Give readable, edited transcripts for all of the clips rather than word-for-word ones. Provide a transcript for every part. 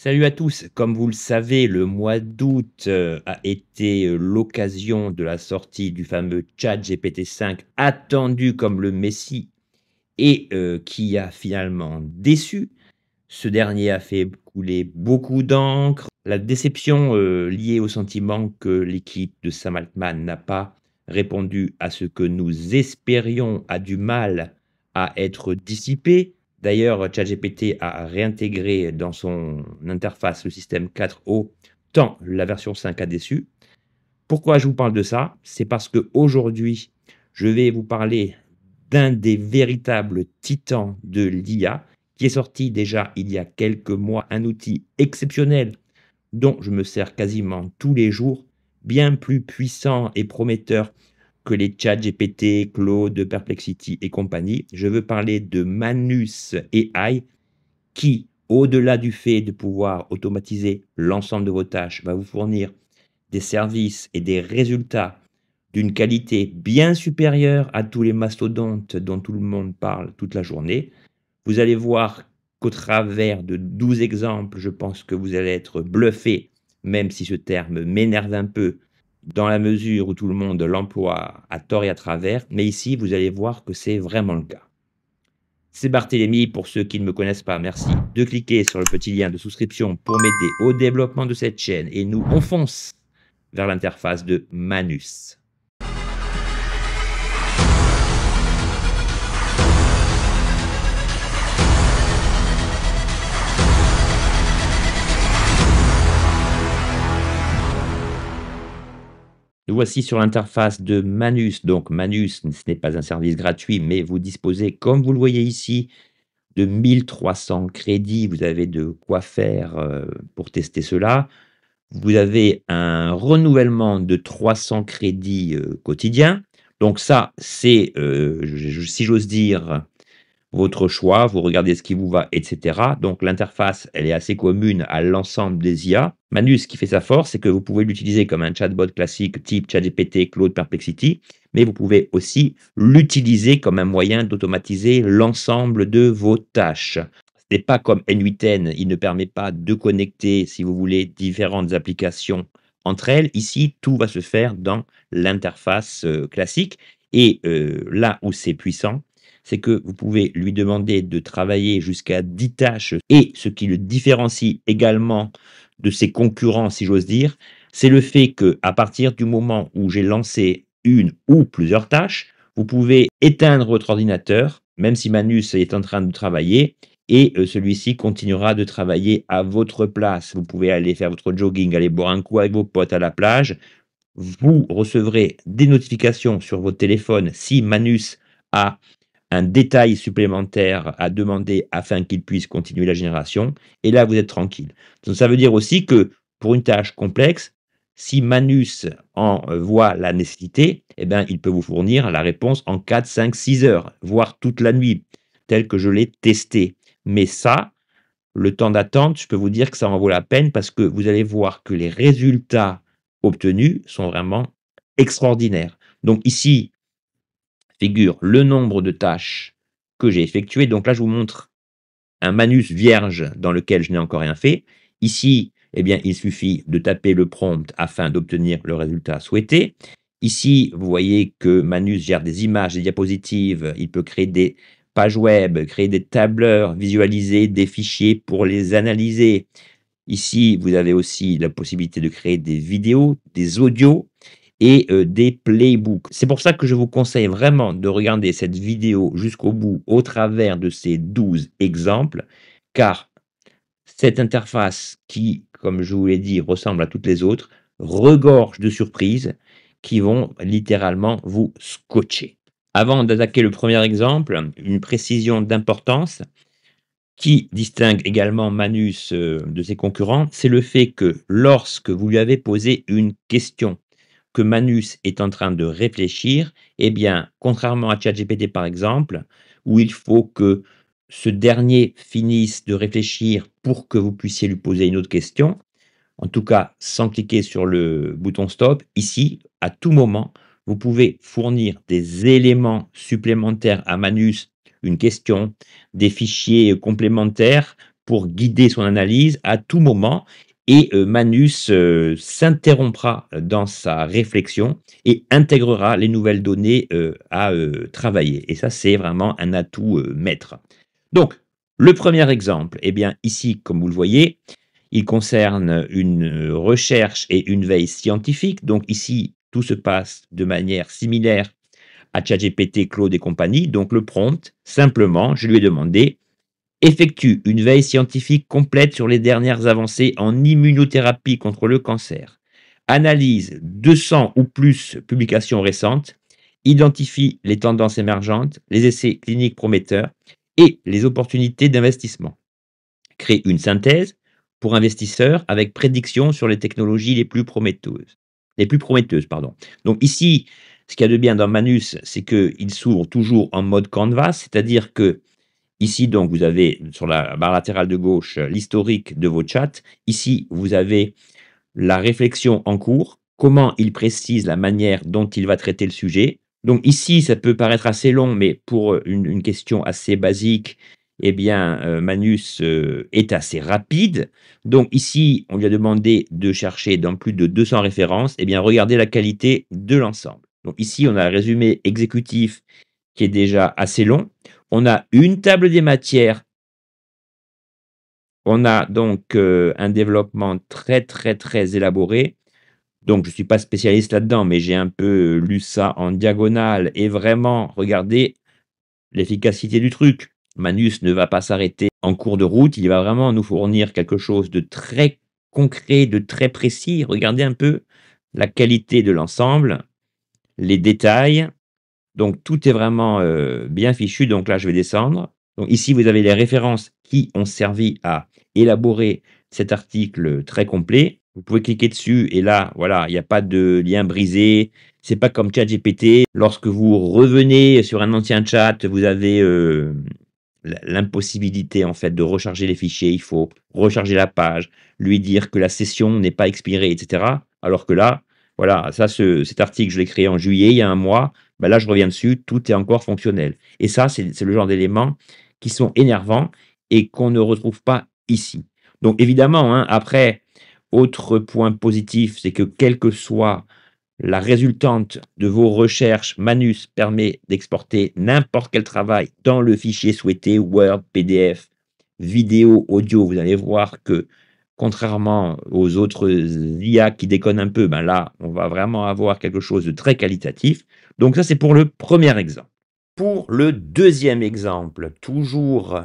Salut à tous. Comme vous le savez, le mois d'août a été l'occasion de la sortie du fameux ChatGPT 5, attendu comme le Messie et qui a finalement déçu. Ce dernier a fait couler beaucoup d'encre. La déception liée au sentiment que l'équipe de Sam Altman n'a pas répondu à ce que nous espérions a du mal à être dissipée. D'ailleurs, ChatGPT a réintégré dans son interface le système 4o, tant la version 5 a déçu. Pourquoi je vous parle de ça? C'est parce qu'aujourd'hui, je vais vous parler d'un des véritables titans de l'IA, qui est sorti déjà il y a quelques mois, un outil exceptionnel dont je me sers quasiment tous les jours, bien plus puissant et prometteur que les ChatGPT, Claude, Perplexity et compagnie. Je veux parler de Manus AI qui, au-delà du fait de pouvoir automatiser l'ensemble de vos tâches, va vous fournir des services et des résultats d'une qualité bien supérieure à tous les mastodontes dont tout le monde parle toute la journée. Vous allez voir qu'au travers de 12 exemples, je pense que vous allez être bluffé, même si ce terme m'énerve un peu, dans la mesure où tout le monde l'emploie à tort et à travers, mais ici, vous allez voir que c'est vraiment le cas. C'est Barthélémy, pour ceux qui ne me connaissent pas, merci de cliquer sur le petit lien de souscription pour m'aider au développement de cette chaîne et nous, on fonce vers l'interface de Manus. Nous voici sur l'interface de Manus. Donc Manus, ce n'est pas un service gratuit, mais vous disposez, comme vous le voyez ici, de 1300 crédits. Vous avez de quoi faire pour tester cela. Vous avez un renouvellement de 300 crédits quotidiens. Donc ça, c'est, si j'ose dire, votre choix. Vous regardez ce qui vous va, etc. Donc l'interface, elle est assez commune à l'ensemble des IA. Manus, qui fait sa force, c'est que vous pouvez l'utiliser comme un chatbot classique type ChatGPT, Claude, Perplexity, mais vous pouvez aussi l'utiliser comme un moyen d'automatiser l'ensemble de vos tâches. Ce n'est pas comme N8N, il ne permet pas de connecter, si vous voulez, différentes applications entre elles. Ici, tout va se faire dans l'interface classique. Et là où c'est puissant, c'est que vous pouvez lui demander de travailler jusqu'à 10 tâches. Et ce qui le différencie également de ses concurrents, si j'ose dire, c'est le fait qu'à partir du moment où j'ai lancé une ou plusieurs tâches, vous pouvez éteindre votre ordinateur, même si Manus est en train de travailler, et celui-ci continuera de travailler à votre place. Vous pouvez aller faire votre jogging, aller boire un coup avec vos potes à la plage. Vous recevrez des notifications sur votre téléphone si Manus a un détail supplémentaire à demander afin qu'il puisse continuer la génération. Et là, vous êtes tranquille. Donc, ça veut dire aussi que pour une tâche complexe, si Manus en voit la nécessité, eh bien, il peut vous fournir la réponse en 4, 5, 6 heures, voire toute la nuit, tel que je l'ai testé. Mais ça, le temps d'attente, je peux vous dire que ça en vaut la peine parce que vous allez voir que les résultats obtenus sont vraiment extraordinaires. Donc ici, figure le nombre de tâches que j'ai effectuées. Donc là, je vous montre un Manus vierge dans lequel je n'ai encore rien fait. Ici, eh bien, il suffit de taper le prompt afin d'obtenir le résultat souhaité. Ici, vous voyez que Manus gère des images, des diapositives. Il peut créer des pages web, créer des tableurs, visualiser des fichiers pour les analyser. Ici, vous avez aussi la possibilité de créer des vidéos, des audios et des playbooks. C'est pour ça que je vous conseille vraiment de regarder cette vidéo jusqu'au bout au travers de ces 12 exemples, car cette interface qui, comme je vous l'ai dit, ressemble à toutes les autres, regorge de surprises qui vont littéralement vous scotcher. Avant d'attaquer le premier exemple, une précision d'importance qui distingue également Manus de ses concurrents, c'est le fait que lorsque vous lui avez posé une question que Manus est en train de réfléchir, eh bien, contrairement à ChatGPT par exemple, où il faut que ce dernier finisse de réfléchir pour que vous puissiez lui poser une autre question, en tout cas sans cliquer sur le bouton stop, ici, à tout moment, vous pouvez fournir des éléments supplémentaires à Manus, une question, des fichiers complémentaires pour guider son analyse à tout moment et Manus s'interrompra dans sa réflexion et intégrera les nouvelles données à travailler. Et ça, c'est vraiment un atout maître. Donc, le premier exemple, eh bien, ici, comme vous le voyez, il concerne une recherche et une veille scientifique. Donc, ici, tout se passe de manière similaire à ChatGPT, Claude et compagnie. Donc, le prompt, simplement, je lui ai demandé effectue une veille scientifique complète sur les dernières avancées en immunothérapie contre le cancer. Analyse 200 ou plus publications récentes. Identifie les tendances émergentes, les essais cliniques prometteurs et les opportunités d'investissement. Crée une synthèse pour investisseurs avec prédiction sur les technologies les plus prometteuses. Pardon. Donc ici, ce qu'il y a de bien dans Manus, c'est qu'il s'ouvre toujours en mode canvas, c'est-à-dire que ici, donc, vous avez sur la barre latérale de gauche l'historique de vos chats. Ici, vous avez la réflexion en cours, comment il précise la manière dont il va traiter le sujet. Donc ici, ça peut paraître assez long, mais pour une question assez basique, eh bien, Manus est assez rapide. Donc ici, on lui a demandé de chercher dans plus de 200 références. Eh bien, regardez la qualité de l'ensemble. Donc ici, on a un résumé exécutif qui est déjà assez long. On a une table des matières. On a donc un développement très, très, très élaboré. Donc, je ne suis pas spécialiste là-dedans, mais j'ai un peu lu ça en diagonale et vraiment, regardez l'efficacité du truc. Manus ne va pas s'arrêter en cours de route, il va vraiment nous fournir quelque chose de très concret, de très précis. Regardez un peu la qualité de l'ensemble, les détails. Donc, tout est vraiment bien fichu. Donc là, je vais descendre. Donc ici, vous avez les références qui ont servi à élaborer cet article très complet. Vous pouvez cliquer dessus et là, voilà, il n'y a pas de lien brisé. C'est pas comme ChatGPT. Lorsque vous revenez sur un ancien chat, vous avez l'impossibilité en fait de recharger les fichiers. Il faut recharger la page, lui dire que la session n'est pas expirée, etc. Alors que là, voilà, ça, cet article, je l'ai créé en juillet, il y a un mois. Ben là, je reviens dessus, tout est encore fonctionnel. Et ça, c'est le genre d'éléments qui sont énervants et qu'on ne retrouve pas ici. Donc évidemment, hein, après, autre point positif, c'est que quelle que soit la résultante de vos recherches, Manus permet d'exporter n'importe quel travail dans le fichier souhaité, Word, PDF, vidéo, audio. Vous allez voir que contrairement aux autres IA qui déconnent un peu, ben là, on va vraiment avoir quelque chose de très qualitatif. Donc ça, c'est pour le premier exemple. Pour le deuxième exemple, toujours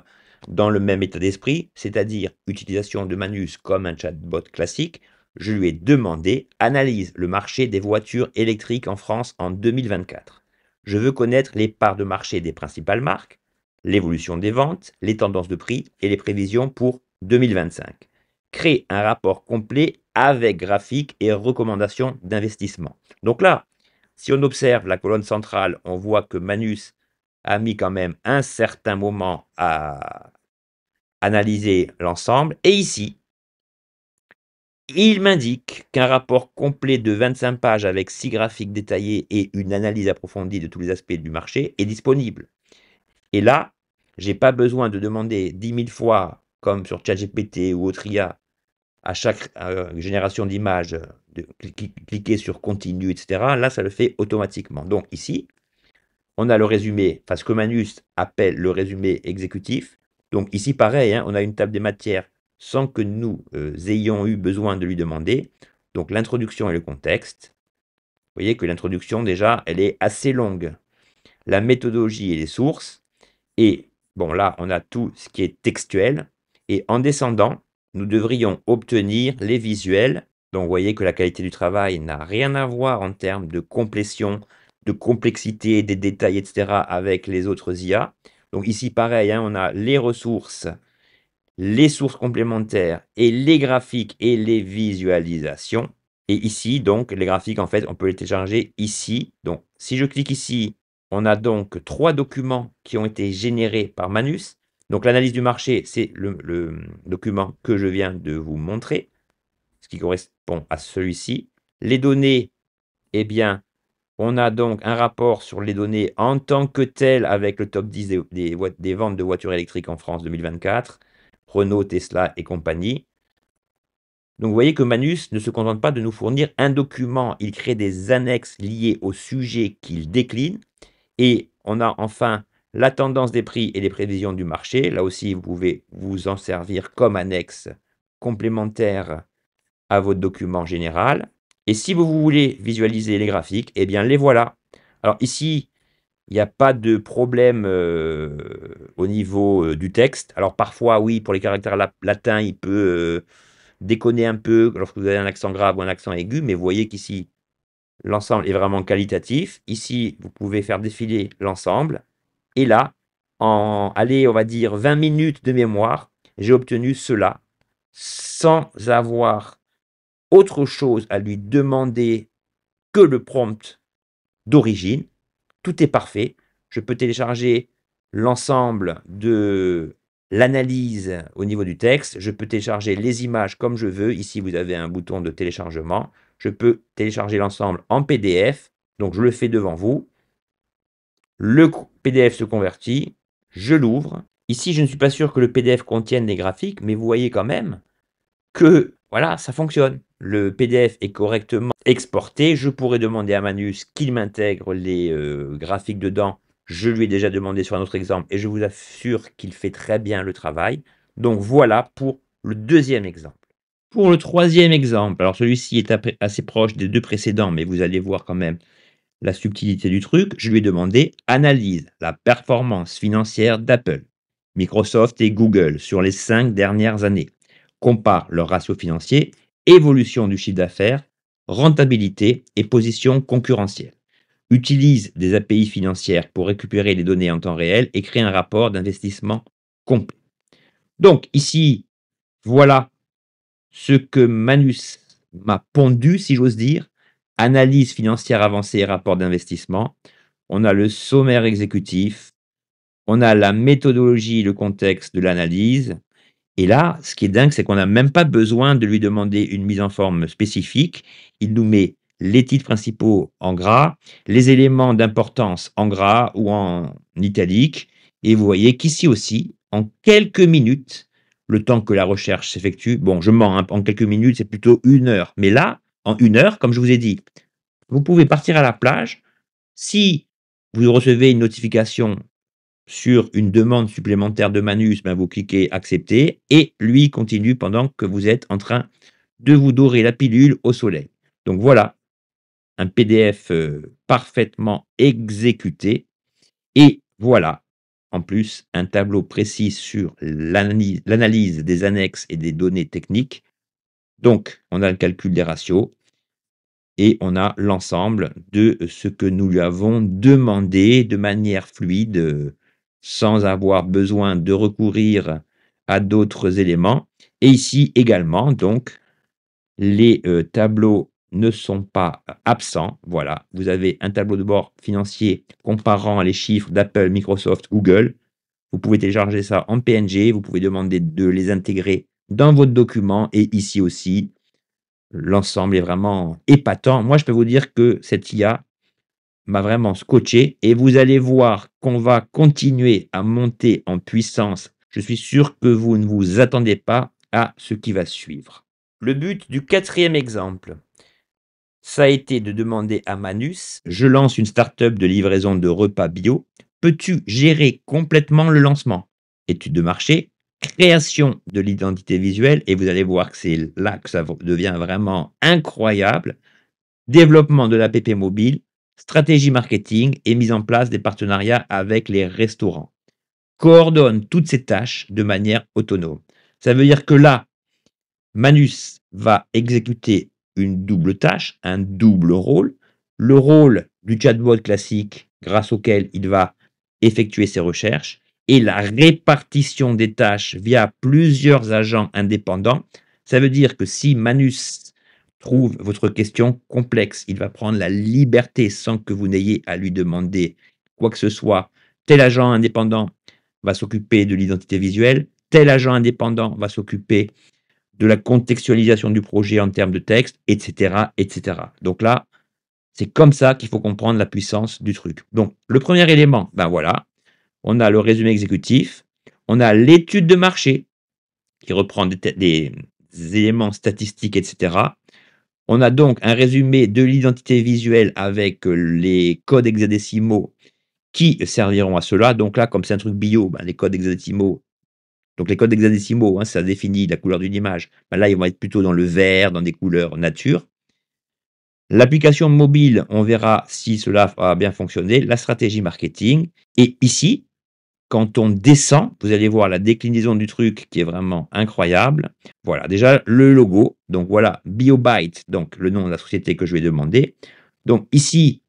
dans le même état d'esprit, c'est-à-dire utilisation de Manus comme un chatbot classique, je lui ai demandé analyse le marché des voitures électriques en France en 2024. Je veux connaître les parts de marché des principales marques, l'évolution des ventes, les tendances de prix et les prévisions pour 2025. Crée un rapport complet avec graphiques et recommandations d'investissement. Donc là, si on observe la colonne centrale, on voit que Manus a mis quand même un certain moment à analyser l'ensemble. Et ici, il m'indique qu'un rapport complet de 25 pages avec 6 graphiques détaillés et une analyse approfondie de tous les aspects du marché est disponible. Et là, je n'ai pas besoin de demander 10 000 fois, comme sur ChatGPT ou autre IA, à chaque génération d'images, de cliquer sur continue, etc. Là, ça le fait automatiquement. Donc ici, on a le résumé, enfin ce que Manus appelle le résumé exécutif. Donc ici, pareil, hein, on a une table des matières sans que nous ayons eu besoin de lui demander. Donc l'introduction et le contexte. Vous voyez que l'introduction, déjà, elle est assez longue. La méthodologie et les sources. Et bon, là, on a tout ce qui est textuel. Et en descendant, nous devrions obtenir les visuels. Donc vous voyez que la qualité du travail n'a rien à voir en termes de complétion, de complexité, des détails, etc. avec les autres IA. Donc ici, pareil, hein, on a les ressources, les sources complémentaires et les graphiques et les visualisations. Et ici, donc, les graphiques, en fait, on peut les télécharger ici. Donc, si je clique ici, on a donc 3 documents qui ont été générés par Manus. Donc, l'analyse du marché, c'est le document que je viens de vous montrer, ce qui correspond à celui-ci. Les données, eh bien, on a donc un rapport sur les données en tant que telles avec le top 10 des ventes de voitures électriques en France 2024. Renault, Tesla et compagnie. Donc vous voyez que Manus ne se contente pas de nous fournir un document, il crée des annexes liées au sujet qu'il décline. Et on a enfin la tendance des prix et les prévisions du marché. Là aussi, vous pouvez vous en servir comme annexe complémentaire à votre document général. Et si vous voulez visualiser les graphiques, eh bien les voilà. Alors ici, il n'y a pas de problème au niveau du texte. Alors parfois, oui, pour les caractères latins, il peut déconner un peu lorsque vous avez un accent grave ou un accent aigu, mais vous voyez qu'ici, l'ensemble est vraiment qualitatif. Ici, vous pouvez faire défiler l'ensemble. Et là, en, allez, on va dire 20 minutes de mémoire, j'ai obtenu cela sans avoir autre chose à lui demander que le prompt d'origine. Tout est parfait. Je peux télécharger l'ensemble de l'analyse au niveau du texte. Je peux télécharger les images comme je veux. Ici, vous avez un bouton de téléchargement. Je peux télécharger l'ensemble en PDF. Donc, je le fais devant vous. Le PDF se convertit. Je l'ouvre. Ici, je ne suis pas sûr que le PDF contienne les graphiques, mais vous voyez quand même que voilà, ça fonctionne. Le PDF est correctement exporté. Je pourrais demander à Manus qu'il m'intègre les graphiques dedans. Je lui ai déjà demandé sur un autre exemple et je vous assure qu'il fait très bien le travail. Donc voilà pour le deuxième exemple. Pour le troisième exemple, alors celui-ci est assez proche des deux précédents, mais vous allez voir quand même la subtilité du truc. Je lui ai demandé analyse la performance financière d'Apple, Microsoft et Google sur les 5 dernières années. Compare leurs ratios financiers, évolution du chiffre d'affaires, rentabilité et position concurrentielle. Utilise des API financières pour récupérer les données en temps réel et crée un rapport d'investissement complet. Donc ici, voilà ce que Manus m'a pondu, si j'ose dire. Analyse financière avancée et rapport d'investissement. On a le sommaire exécutif. On a la méthodologie, le contexte de l'analyse. Et là, ce qui est dingue, c'est qu'on n'a même pas besoin de lui demander une mise en forme spécifique. Il nous met les titres principaux en gras, les éléments d'importance en gras ou en italique. Et vous voyez qu'ici aussi, en quelques minutes, le temps que la recherche s'effectue, bon, je mens, hein, en quelques minutes, c'est plutôt 1 heure. Mais là, en 1 heure, comme je vous ai dit, vous pouvez partir à la plage. Si vous recevez une notification sur une demande supplémentaire de Manus, ben vous cliquez accepter et lui continue pendant que vous êtes en train de vous dorer la pilule au soleil. Donc voilà, un PDF parfaitement exécuté et voilà, en plus, un tableau précis sur l'analyse des annexes et des données techniques. Donc, on a le calcul des ratios et on a l'ensemble de ce que nous lui avons demandé de manière fluide, sans avoir besoin de recourir à d'autres éléments. Et ici également, donc, les tableaux ne sont pas absents. Voilà, vous avez un tableau de bord financier comparant les chiffres d'Apple, Microsoft, Google. Vous pouvez télécharger ça en PNG, vous pouvez demander de les intégrer dans votre document et ici aussi, l'ensemble est vraiment épatant. Moi, je peux vous dire que cette IA m'a vraiment scotché et vous allez voir qu'on va continuer à monter en puissance. Je suis sûr que vous ne vous attendez pas à ce qui va suivre. Le but du quatrième exemple, ça a été de demander à Manus, je lance une start-up de livraison de repas bio, peux-tu gérer complètement le lancement? Étude de marché, création de l'identité visuelle, et vous allez voir que c'est là que ça devient vraiment incroyable, développement de l'app mobile, stratégie marketing et mise en place des partenariats avec les restaurants. Coordonne toutes ces tâches de manière autonome. Ça veut dire que là, Manus va exécuter une double tâche, un double rôle. Le rôle du chatbot classique grâce auquel il va effectuer ses recherches et la répartition des tâches via plusieurs agents indépendants. Ça veut dire que si Manus trouve votre question complexe, il va prendre la liberté sans que vous n'ayez à lui demander quoi que ce soit. Tel agent indépendant va s'occuper de l'identité visuelle, tel agent indépendant va s'occuper de la contextualisation du projet en termes de texte, etc., etc. Donc là, c'est comme ça qu'il faut comprendre la puissance du truc. Donc, le premier élément, ben voilà, on a le résumé exécutif, on a l'étude de marché, qui reprend des éléments statistiques, etc. On a donc un résumé de l'identité visuelle avec les codes hexadécimaux qui serviront à cela. Donc là, comme c'est un truc bio, ben, les codes hexadécimaux, donc les codes hexadécimaux, hein, ça définit la couleur d'une image. Ben là, ils vont être plutôt dans le vert, dans des couleurs nature. L'application mobile, on verra si cela a bien fonctionné. La stratégie marketing. Et ici, quand on descend, vous allez voir la déclinaison du truc qui est vraiment incroyable. Voilà, déjà le logo. Donc voilà, BioByte, donc le nom de la société que je vais demander. Donc ici,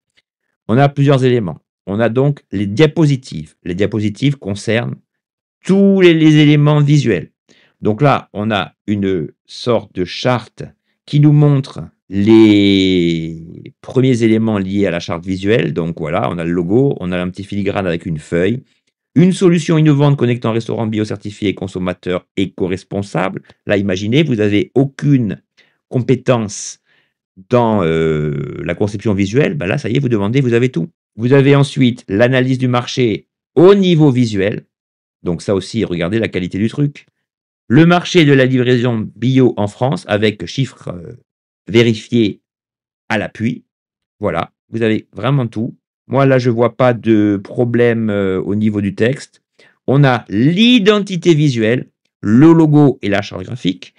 on a plusieurs éléments. On a donc les diapositives. Les diapositives concernent tous les éléments visuels. Donc là, on a une sorte de charte qui nous montre les premiers éléments liés à la charte visuelle. Donc voilà, on a le logo, on a un petit filigrane avec une feuille, une solution innovante connectant restaurants bio-certifiés et consommateurs éco-responsables. Là, imaginez, vous n'avez aucune compétence dans la conception visuelle. Ben là, ça y est, vous demandez, vous avez tout. Vous avez ensuite l'analyse du marché au niveau visuel. Donc ça aussi, regardez la qualité du truc. Le marché de la livraison bio en France avec chiffres vérifiés à l'appui. Voilà, vous avez vraiment tout. Moi, là, je ne vois pas de problème au niveau du texte. On a l'identité visuelle, le logo et la charte graphique,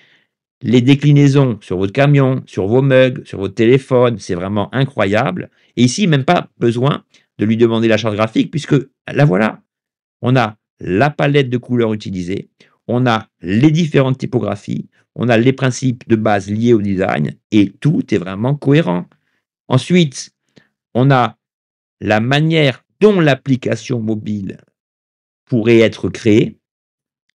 les déclinaisons sur votre camion, sur vos mugs, sur votre téléphone, c'est vraiment incroyable. Et ici, même pas besoin de lui demander la charte graphique, puisque la voilà. On a la palette de couleurs utilisée, on a les différentes typographies, on a les principes de base liés au design, et tout est vraiment cohérent. Ensuite, on a la manière dont l'application mobile pourrait être créée.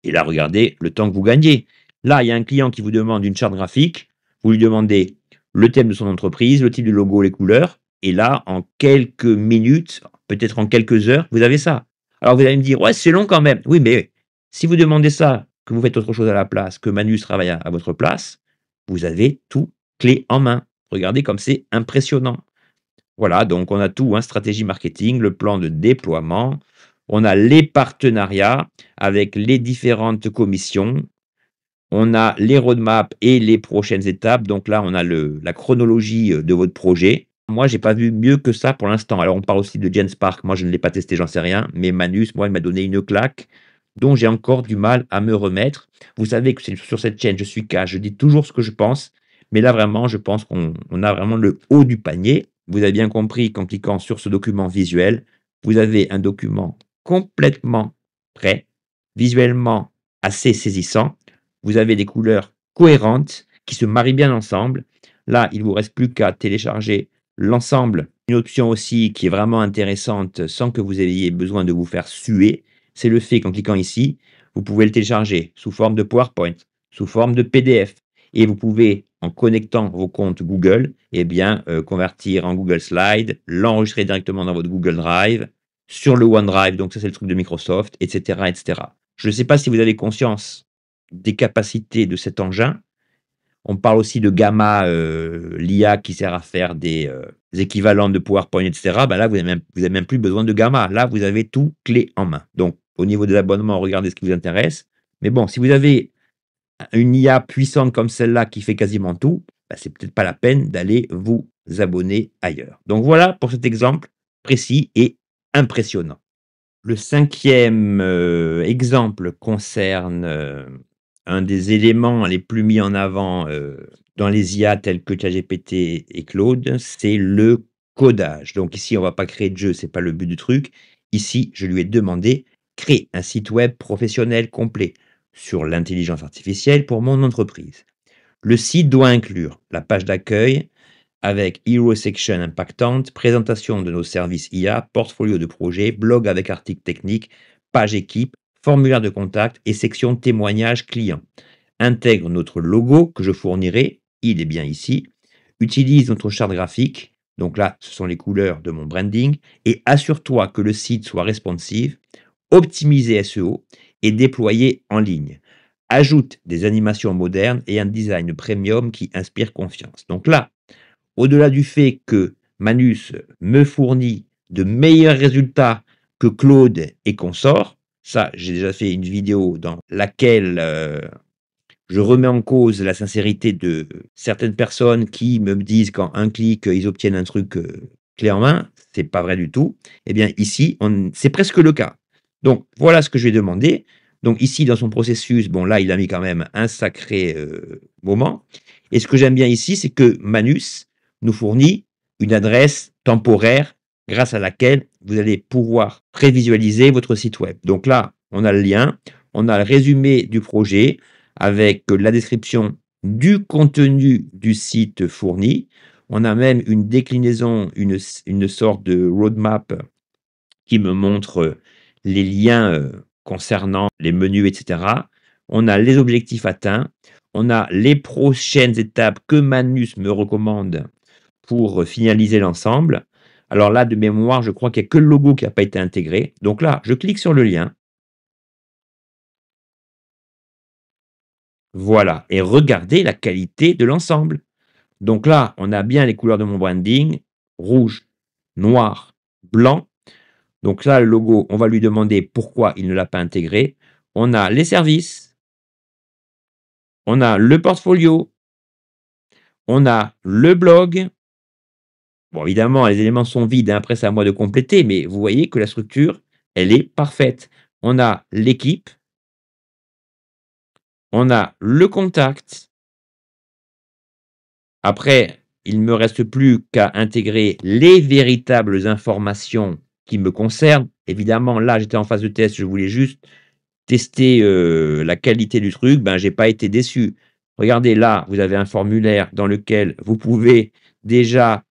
Et là, regardez le temps que vous gagnez. Là, il y a un client qui vous demande une charte graphique. Vous lui demandez le thème de son entreprise, le type de logo, les couleurs. Et là, en quelques minutes, peut-être en quelques heures, vous avez ça. Alors, vous allez me dire, ouais, c'est long quand même. Oui, mais si vous demandez ça, que vous faites autre chose à la place, que Manus travaille à votre place, vous avez tout clé en main. Regardez comme c'est impressionnant. Voilà, donc on a tout, hein, stratégie marketing, le plan de déploiement, on a les partenariats avec les différentes commissions, on a les roadmaps et les prochaines étapes. Donc là, on a la chronologie de votre projet. Moi, j'ai pas vu mieux que ça pour l'instant. Alors, on parle aussi de Genspark. Moi, je ne l'ai pas testé, j'en sais rien. Mais Manus, moi, il m'a donné une claque dont j'ai encore du mal à me remettre. Vous savez que sur cette chaîne, je suis cash. Je dis toujours ce que je pense. Mais là, vraiment, je pense qu'on a vraiment le haut du panier. Vous avez bien compris qu'en cliquant sur ce document visuel, vous avez un document complètement prêt, visuellement assez saisissant. Vous avez des couleurs cohérentes qui se marient bien ensemble. Là, il ne vous reste plus qu'à télécharger l'ensemble. Une option aussi qui est vraiment intéressante sans que vous ayez besoin de vous faire suer, c'est le fait qu'en cliquant ici, vous pouvez le télécharger sous forme de PowerPoint, sous forme de PDF. Et vous pouvez, en connectant vos comptes Google, eh bien, convertir en Google Slide, l'enregistrer directement dans votre Google Drive, sur le OneDrive, donc ça c'est le truc de Microsoft, etc. etc. Je ne sais pas si vous avez conscience des capacités de cet engin. On parle aussi de Gamma, l'IA qui sert à faire des équivalents de PowerPoint, etc. Ben là, vous n'avez même plus besoin de Gamma. Là, vous avez tout clé en main. Donc, au niveau des abonnements, regardez ce qui vous intéresse. Mais bon, si vous avez une IA puissante comme celle-là qui fait quasiment tout, ben, c'est peut-être pas la peine d'aller vous abonner ailleurs. Donc voilà pour cet exemple précis et impressionnant. Le cinquième exemple concerne un des éléments les plus mis en avant dans les IA tels que ChatGPT et Claude, c'est le codage. Donc ici, on ne va pas créer de jeu, ce n'est pas le but du truc. Ici, je lui ai demandé créer un site web professionnel complet sur l'intelligence artificielle pour mon entreprise. Le site doit inclure la page d'accueil, avec Hero Section impactante, présentation de nos services IA, portfolio de projets, blog avec articles techniques, page équipe, formulaire de contact et section témoignages clients. Intègre notre logo que je fournirai, il est bien ici, utilise notre charte graphique, donc là ce sont les couleurs de mon branding, et assure-toi que le site soit responsive, optimisé SEO et déployé en ligne. Ajoute des animations modernes et un design premium qui inspire confiance. Donc là, au-delà du fait que Manus me fournit de meilleurs résultats que Claude et consorts, ça, j'ai déjà fait une vidéo dans laquelle je remets en cause la sincérité de certaines personnes qui me disent qu'en un clic, ils obtiennent un truc, clé en main. C'est pas vrai du tout. Eh bien ici, c'est presque le cas. Donc voilà ce que je vais demander. Donc ici, dans son processus, bon là, il a mis quand même un sacré, moment et ce que j'aime bien ici, c'est que Manus nous fournit une adresse temporaire grâce à laquelle vous allez pouvoir prévisualiser votre site web. Donc là, on a le lien, on a le résumé du projet avec la description du contenu du site fourni. On a même une déclinaison, une sorte de roadmap qui me montre les liens concernant les menus, etc. On a les objectifs atteints. On a les prochaines étapes que Manus me recommande pour finaliser l'ensemble. Alors là, de mémoire, je crois qu'il n'y a que le logo qui n'a pas été intégré. Donc là, je clique sur le lien. Voilà. Et regardez la qualité de l'ensemble. Donc là, on a bien les couleurs de mon branding, rouge, noir, blanc. Donc là, le logo, on va lui demander pourquoi il ne l'a pas intégré. On a les services, on a le portfolio, on a le blog. Bon, évidemment, les éléments sont vides, hein, après c'est à moi de compléter, mais vous voyez que la structure, elle est parfaite. On a l'équipe, on a le contact. Après, il ne me reste plus qu'à intégrer les véritables informations qui me concernent. Évidemment, là, j'étais en phase de test, je voulais juste tester la qualité du truc, ben, j'ai pas été déçu. Regardez, là, vous avez un formulaire dans lequel vous pouvez déjà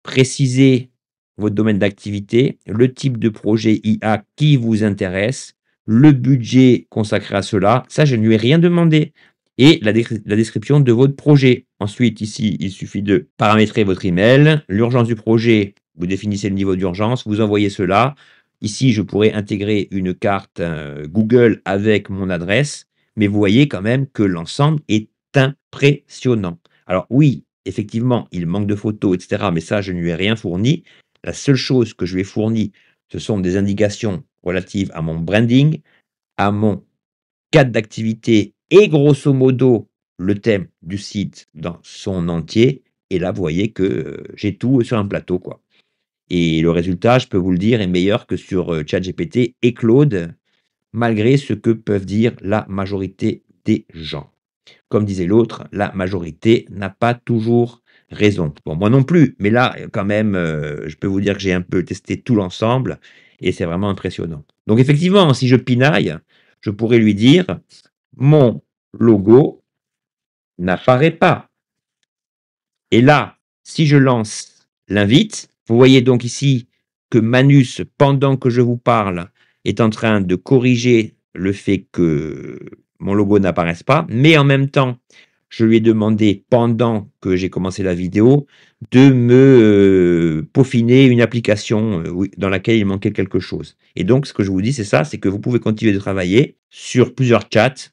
préciser votre domaine d'activité, le type de projet IA qui vous intéresse, le budget consacré à cela. Ça, je ne lui ai rien demandé. Et la description de votre projet. Ensuite, ici, il suffit de paramétrer votre email, l'urgence du projet, vous définissez le niveau d'urgence, vous envoyez cela. Ici, je pourrais intégrer une carte Google avec mon adresse, mais vous voyez quand même que l'ensemble est impressionnant. Alors oui, effectivement, il manque de photos, etc., mais ça, je ne lui ai rien fourni. La seule chose que je lui ai fournie, ce sont des indications relatives à mon branding, à mon cadre d'activité et grosso modo le thème du site dans son entier. Et là, vous voyez que j'ai tout sur un plateau, quoi. Et le résultat, je peux vous le dire, est meilleur que sur ChatGPT et Claude, malgré ce que peuvent dire la majorité des gens. Comme disait l'autre, la majorité n'a pas toujours raison. Bon, moi non plus, mais là, quand même, je peux vous dire que j'ai un peu testé tout l'ensemble et c'est vraiment impressionnant. Donc effectivement, si je pinaille, je pourrais lui dire: «Mon logo n'apparaît pas». Et là, si je lance l'invite, vous voyez donc ici que Manus, pendant que je vous parle, est en train de corriger le fait que mon logo n'apparaisse pas, mais en même temps, je lui ai demandé, pendant que j'ai commencé la vidéo, de me peaufiner une application oui, dans laquelle il manquait quelque chose. Et donc, ce que je vous dis, c'est ça, c'est que vous pouvez continuer de travailler sur plusieurs chats.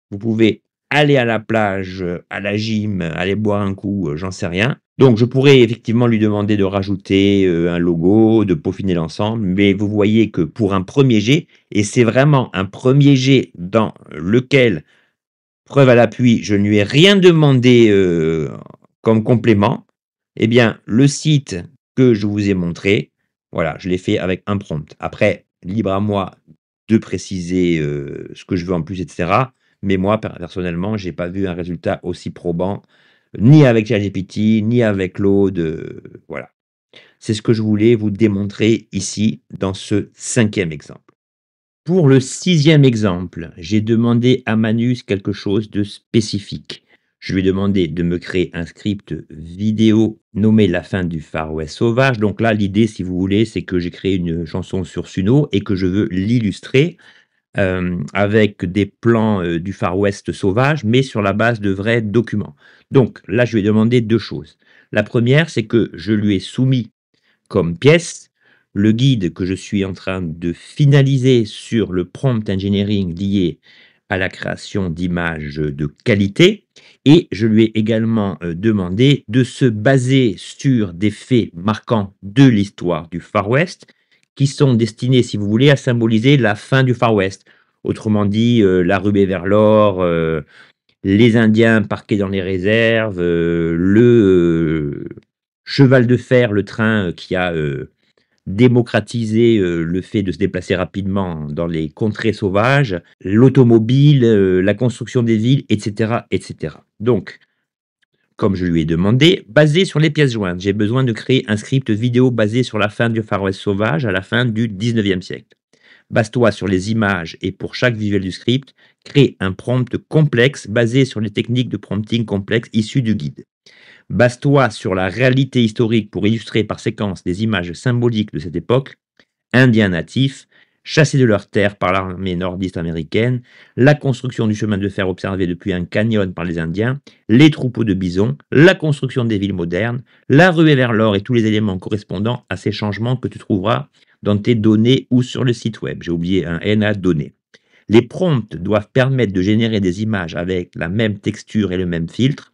Vous pouvez aller à la plage, à la gym, aller boire un coup, j'en sais rien. Donc je pourrais effectivement lui demander de rajouter, un logo, de peaufiner l'ensemble, mais vous voyez que pour un premier jet et c'est vraiment un premier jet dans lequel, preuve à l'appui, je ne lui ai rien demandé, comme complément, eh bien le site que je vous ai montré, voilà, je l'ai fait avec un prompt. Après, libre à moi de préciser, ce que je veux en plus et cetera. Mais moi, personnellement, j'ai pas vu un résultat aussi probant, ni avec ChatGPT, ni avec Claude, voilà. C'est ce que je voulais vous démontrer ici, dans ce 5e exemple. Pour le 6e exemple, j'ai demandé à Manus quelque chose de spécifique. Je lui ai demandé de me créer un script vidéo nommé «La fin du Far West sauvage». Donc là, l'idée, si vous voulez, c'est que j'ai créé une chanson sur Suno et que je veux l'illustrer avec des plans, du Far West sauvage, mais sur la base de vrais documents. Donc là, je lui ai demandé 2 choses. La première, c'est que je lui ai soumis comme pièce le guide que je suis en train de finaliser sur le prompt engineering lié à la création d'images de qualité et je lui ai également, demandé de se baser sur des faits marquants de l'histoire du Far West qui sont destinés, si vous voulez, à symboliser la fin du Far West. Autrement dit, la ruée vers l'or, les Indiens parqués dans les réserves, cheval de fer, le train qui a démocratisé le fait de se déplacer rapidement dans les contrées sauvages, l'automobile, la construction des villes, etc., etc. Donc, comme je lui ai demandé, basé sur les pièces jointes, j'ai besoin de créer un script vidéo basé sur la fin du Far West sauvage à la fin du 19e siècle. Base-toi sur les images et pour chaque visuel du script, crée un prompt complexe basé sur les techniques de prompting complexes issues du guide. Base-toi sur la réalité historique pour illustrer par séquence des images symboliques de cette époque, Indiens natifs, chassés de leurs terres par l'armée nordiste américaine, la construction du chemin de fer observé depuis un canyon par les Indiens, les troupeaux de bisons, la construction des villes modernes, la ruée vers l'or et tous les éléments correspondant à ces changements que tu trouveras dans tes données ou sur le site web. J'ai oublié un N à données. Les prompts doivent permettre de générer des images avec la même texture et le même filtre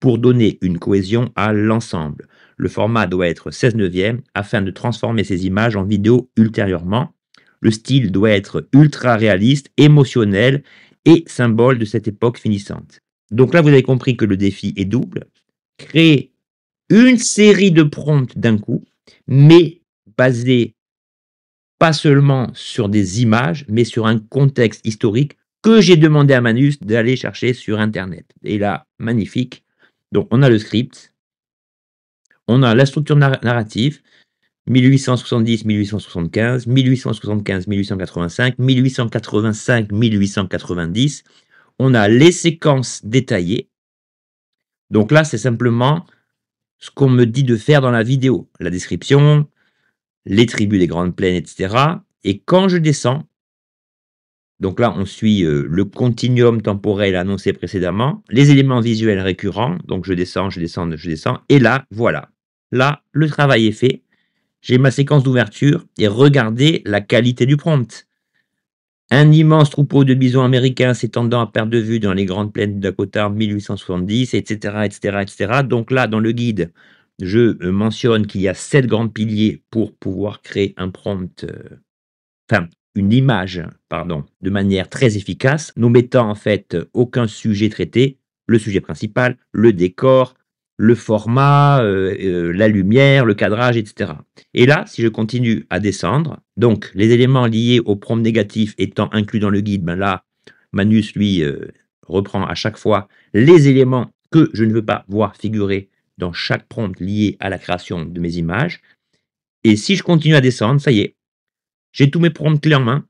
pour donner une cohésion à l'ensemble. Le format doit être 16 neuvième afin de transformer ces images en vidéo ultérieurement. Le style doit être ultra réaliste, émotionnel et symbole de cette époque finissante. Donc là, vous avez compris que le défi est double. Créer une série de prompts d'un coup, mais basés pas seulement sur des images, mais sur un contexte historique que j'ai demandé à Manus d'aller chercher sur Internet. Et là, magnifique. Donc, on a le script, on a la structure narrative, 1870-1875, 1875-1885, 1885-1890. On a les séquences détaillées. Donc là, c'est simplement ce qu'on me dit de faire dans la vidéo. La description, les tribus des Grandes Plaines, etc. Et quand je descends, donc là, on suit le continuum temporel annoncé précédemment, les éléments visuels récurrents, donc je descends, je descends, je descends, et là, voilà. Là, le travail est fait. J'ai ma séquence d'ouverture et regardez la qualité du prompt. Un immense troupeau de bisons américains s'étendant à perte de vue dans les grandes plaines du Dakota en 1870, etc., etc., etc. Donc là, dans le guide, je mentionne qu'il y a 7 grands piliers pour pouvoir créer un prompt, une image, pardon, de manière très efficace, nous mettant en fait aucun sujet traité, le sujet principal, le décor, le format, la lumière, le cadrage, etc. Et là, si je continue à descendre, donc les éléments liés au prompt négatif étant inclus dans le guide, ben là, Manus, lui, reprend à chaque fois les éléments que je ne veux pas voir figurer dans chaque prompt lié à la création de mes images. Et si je continue à descendre, ça y est, j'ai tous mes prompts clés en main.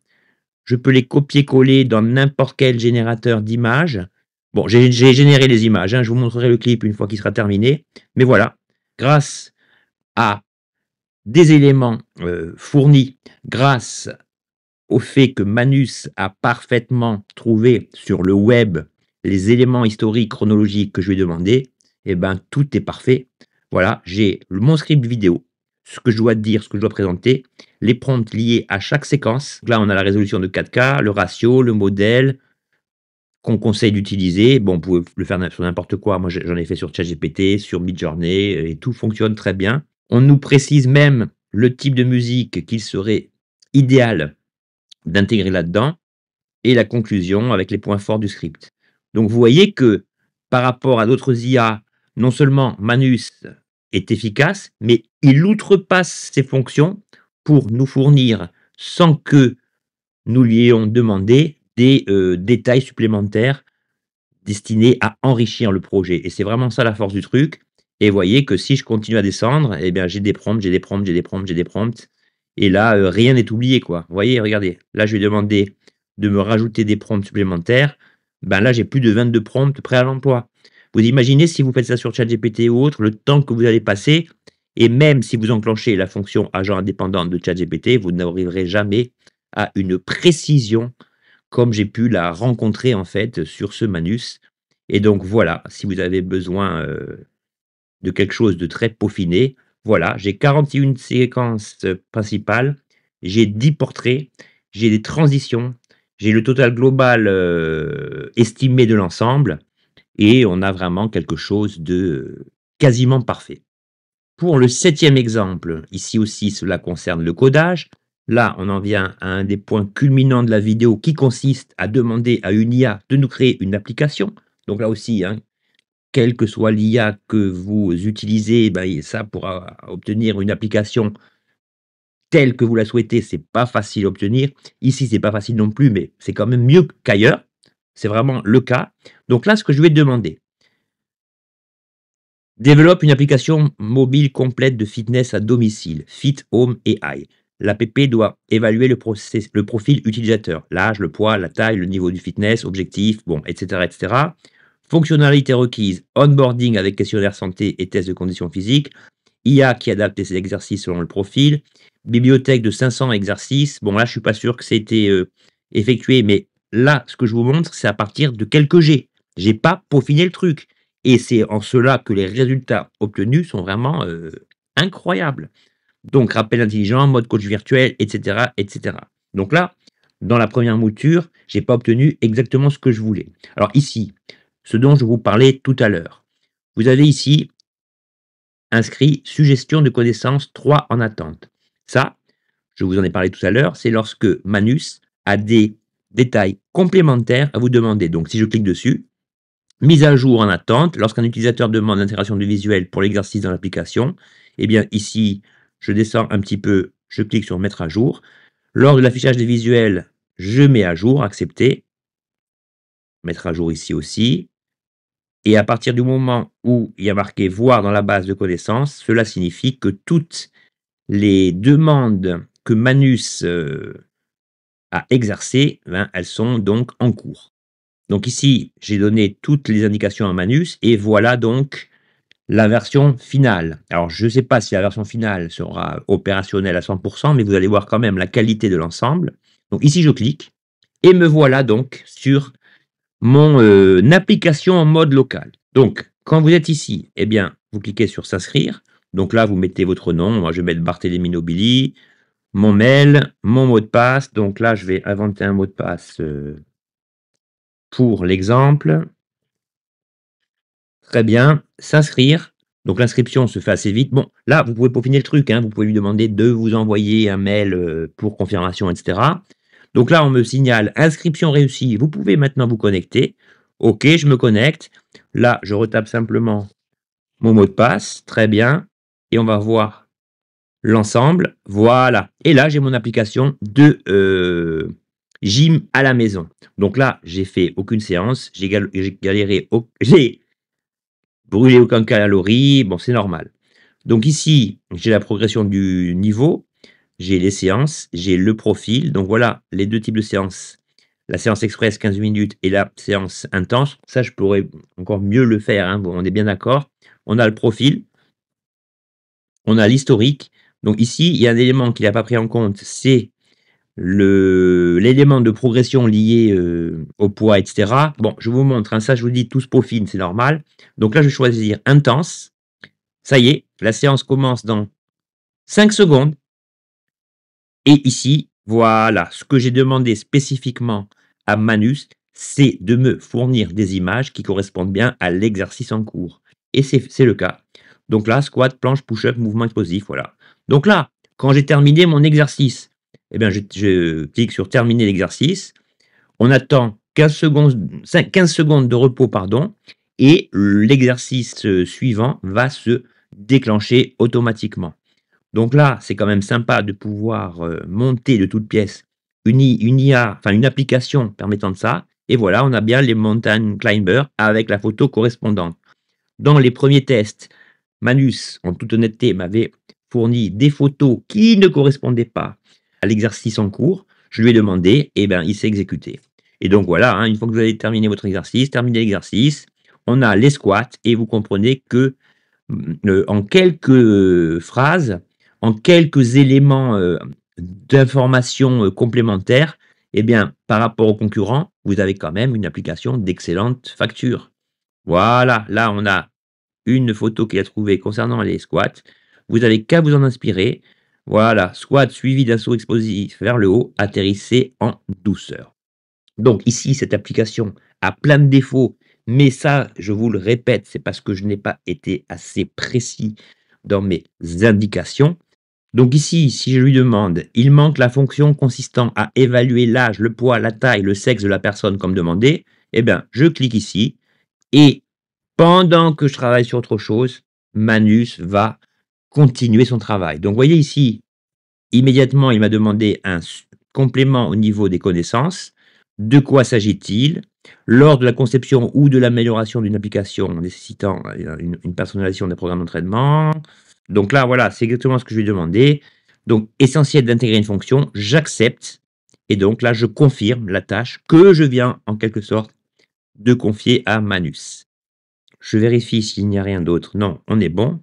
Je peux les copier-coller dans n'importe quel générateur d'images. Bon, j'ai généré les images, hein, je vous montrerai le clip une fois qu'il sera terminé. Mais voilà, grâce à des éléments fournis, grâce au fait que Manus a parfaitement trouvé sur le web les éléments historiques, chronologiques que je lui ai demandé, eh ben, tout est parfait. Voilà, j'ai mon script vidéo, ce que je dois dire, ce que je dois présenter, les prompts liés à chaque séquence. Là, on a la résolution de 4K, le ratio, le modèle qu'on conseille d'utiliser. Bon, vous pouvez le faire sur n'importe quoi. Moi, j'en ai fait sur ChatGPT, sur Midjourney, et tout fonctionne très bien. On nous précise même le type de musique qu'il serait idéal d'intégrer là-dedans et la conclusion avec les points forts du script. Donc, vous voyez que par rapport à d'autres IA, non seulement Manus est efficace, mais il outrepasse ses fonctions pour nous fournir, sans que nous lui ayons demandé, des détails supplémentaires destinés à enrichir le projet. Et c'est vraiment ça la force du truc. Et vous voyez que si je continue à descendre, eh bien, j'ai des prompts, j'ai des prompts, j'ai des prompts, j'ai des prompts. Et là, rien n'est oublié, quoi. Vous voyez, regardez, là, je lui ai demandé de me rajouter des prompts supplémentaires. Ben là, j'ai plus de 22 prompts prêts à l'emploi. Vous imaginez si vous faites ça sur ChatGPT ou autre, le temps que vous allez passer, et même si vous enclenchez la fonction agent indépendant de ChatGPT, vous n'arriverez jamais à une précision comme j'ai pu la rencontrer en fait sur ce Manus. Et donc voilà, si vous avez besoin de quelque chose de très peaufiné, voilà, j'ai 41 séquences principales, j'ai 10 portraits, j'ai des transitions, j'ai le total global estimé de l'ensemble, et on a vraiment quelque chose de quasiment parfait. Pour le 7e exemple, ici aussi cela concerne le codage, Là, on en vient à un des points culminants de la vidéo qui consiste à demander à une IA de nous créer une application. Donc là aussi, hein, quelle que soit l'IA que vous utilisez, ben, ça pour obtenir une application telle que vous la souhaitez, c'est pas facile à obtenir. Ici, c'est pas facile non plus, mais c'est quand même mieux qu'ailleurs. C'est vraiment le cas. Donc là, ce que je vais demander, développe une application mobile complète de fitness à domicile, Fit Home AI. L'app doit évaluer le profil utilisateur, l'âge, le poids, la taille, le niveau du fitness, objectif, bon, etc., etc. Fonctionnalités requises, onboarding avec questionnaire santé et test de conditions physiques, IA qui adapte ses exercices selon le profil, bibliothèque de 500 exercices. Bon, là, je suis pas sûr que c'était effectué, mais là, ce que je vous montre, c'est à partir de quelques G. J'ai pas peaufiné le truc. Et c'est en cela que les résultats obtenus sont vraiment incroyables. Donc, rappel intelligent, mode coach virtuel, etc., etc. Donc là, dans la première mouture, j'ai pas obtenu exactement ce que je voulais. Alors ici, ce dont je vous parlais tout à l'heure. Vous avez ici inscrit suggestion de connaissances 3 en attente. Ça, je vous en ai parlé tout à l'heure, c'est lorsque Manus a des détails complémentaires à vous demander. Donc si je clique dessus, mise à jour en attente, lorsqu'un utilisateur demande l'intégration du visuel pour l'exercice dans l'application, eh bien ici, je descends un petit peu, je clique sur mettre à jour. Lors de l'affichage des visuels, je mets à jour, accepter, mettre à jour ici aussi. Et à partir du moment où il y a marqué voir dans la base de connaissances, cela signifie que toutes les demandes que Manus a exercées, ben, elles sont donc en cours. Donc ici, j'ai donné toutes les indications à Manus et voilà donc la version finale. Alors je ne sais pas si la version finale sera opérationnelle à 100%, mais vous allez voir quand même la qualité de l'ensemble. Donc ici, je clique et me voilà donc sur mon application en mode local. Donc, quand vous êtes ici, eh bien, vous cliquez sur s'inscrire. Donc là, vous mettez votre nom. Moi, je vais mettre Barthélémy Nobili, mon mail, mon mot de passe. Donc là, je vais inventer un mot de passe pour l'exemple. Très bien. S'inscrire. Donc l'inscription se fait assez vite. Bon, là, vous pouvez peaufiner le truc, hein. Vous pouvez lui demander de vous envoyer un mail pour confirmation, etc. Donc là, on me signale inscription réussie. Vous pouvez maintenant vous connecter. OK, je me connecte. Là, je retape simplement mon mot de passe. Très bien. Et on va voir l'ensemble. Voilà. Et là, j'ai mon application de gym à la maison. Donc là, j'ai fait aucune séance. J'ai galéré. J'ai brûlé aucun calorie. Bon, c'est normal. Donc ici, j'ai la progression du niveau. J'ai les séances, j'ai le profil. Donc voilà, les deux types de séances. La séance express 15 minutes et la séance intense. Ça, je pourrais encore mieux le faire, hein. Bon, on est bien d'accord. On a le profil, on a l'historique. Donc ici, il y a un élément qu'il n'a pas pris en compte, c'est l'élément de progression lié au poids, etc. Bon, je vous montre, hein, ça, je vous dis, tout se peaufine, c'est normal. Donc là, je vais choisir intense. Ça y est, la séance commence dans 5 secondes. Et ici, voilà, ce que j'ai demandé spécifiquement à Manus, c'est de me fournir des images qui correspondent bien à l'exercice en cours. Et c'est le cas. Donc là, squat, planche, push-up, mouvement explosif, voilà. Donc là, quand j'ai terminé mon exercice, eh bien, je clique sur terminer l'exercice. On attend 15 secondes, 15 secondes de repos, pardon, et l'exercice suivant va se déclencher automatiquement. Donc là, c'est quand même sympa de pouvoir monter de toutes pièces une IA, enfin une application permettant de ça. Et voilà, on a bien les mountain climbers avec la photo correspondante. Dans les premiers tests, Manus, en toute honnêteté, m'avait fourni des photos qui ne correspondaient pas à l'exercice en cours. Je lui ai demandé, et bien, il s'est exécuté. Et donc voilà, hein, une fois que vous avez terminé votre exercice, terminé l'exercice, on a les squats et vous comprenez que en quelques phrases, en quelques éléments d'information complémentaires, eh bien, par rapport aux concurrents, vous avez quand même une application d'excellente facture. Voilà, là, on a une photo qu'il a trouvée concernant les squats. Vous n'avez qu'à vous en inspirer. Voilà, squat suivi d'un saut explosif vers le haut, atterrissez en douceur. Donc ici, cette application a plein de défauts, mais ça, je vous le répète, c'est parce que je n'ai pas été assez précis dans mes indications. Donc ici, si je lui demande, il manque la fonction consistant à évaluer l'âge, le poids, la taille, le sexe de la personne comme demandé, eh bien, je clique ici et pendant que je travaille sur autre chose, Manus va continuer son travail. Donc, vous voyez ici, immédiatement, il m'a demandé un complément au niveau des connaissances. De quoi s'agit-il? Lors de la conception ou de l'amélioration d'une application nécessitant une personnalisation des programmes d'entraînement. Donc là, voilà, c'est exactement ce que je lui ai demandé. Donc, essentiel d'intégrer une fonction, j'accepte. Et donc là, je confirme la tâche que je viens, en quelque sorte, de confier à Manus. Je vérifie s'il n'y a rien d'autre. Non, on est bon.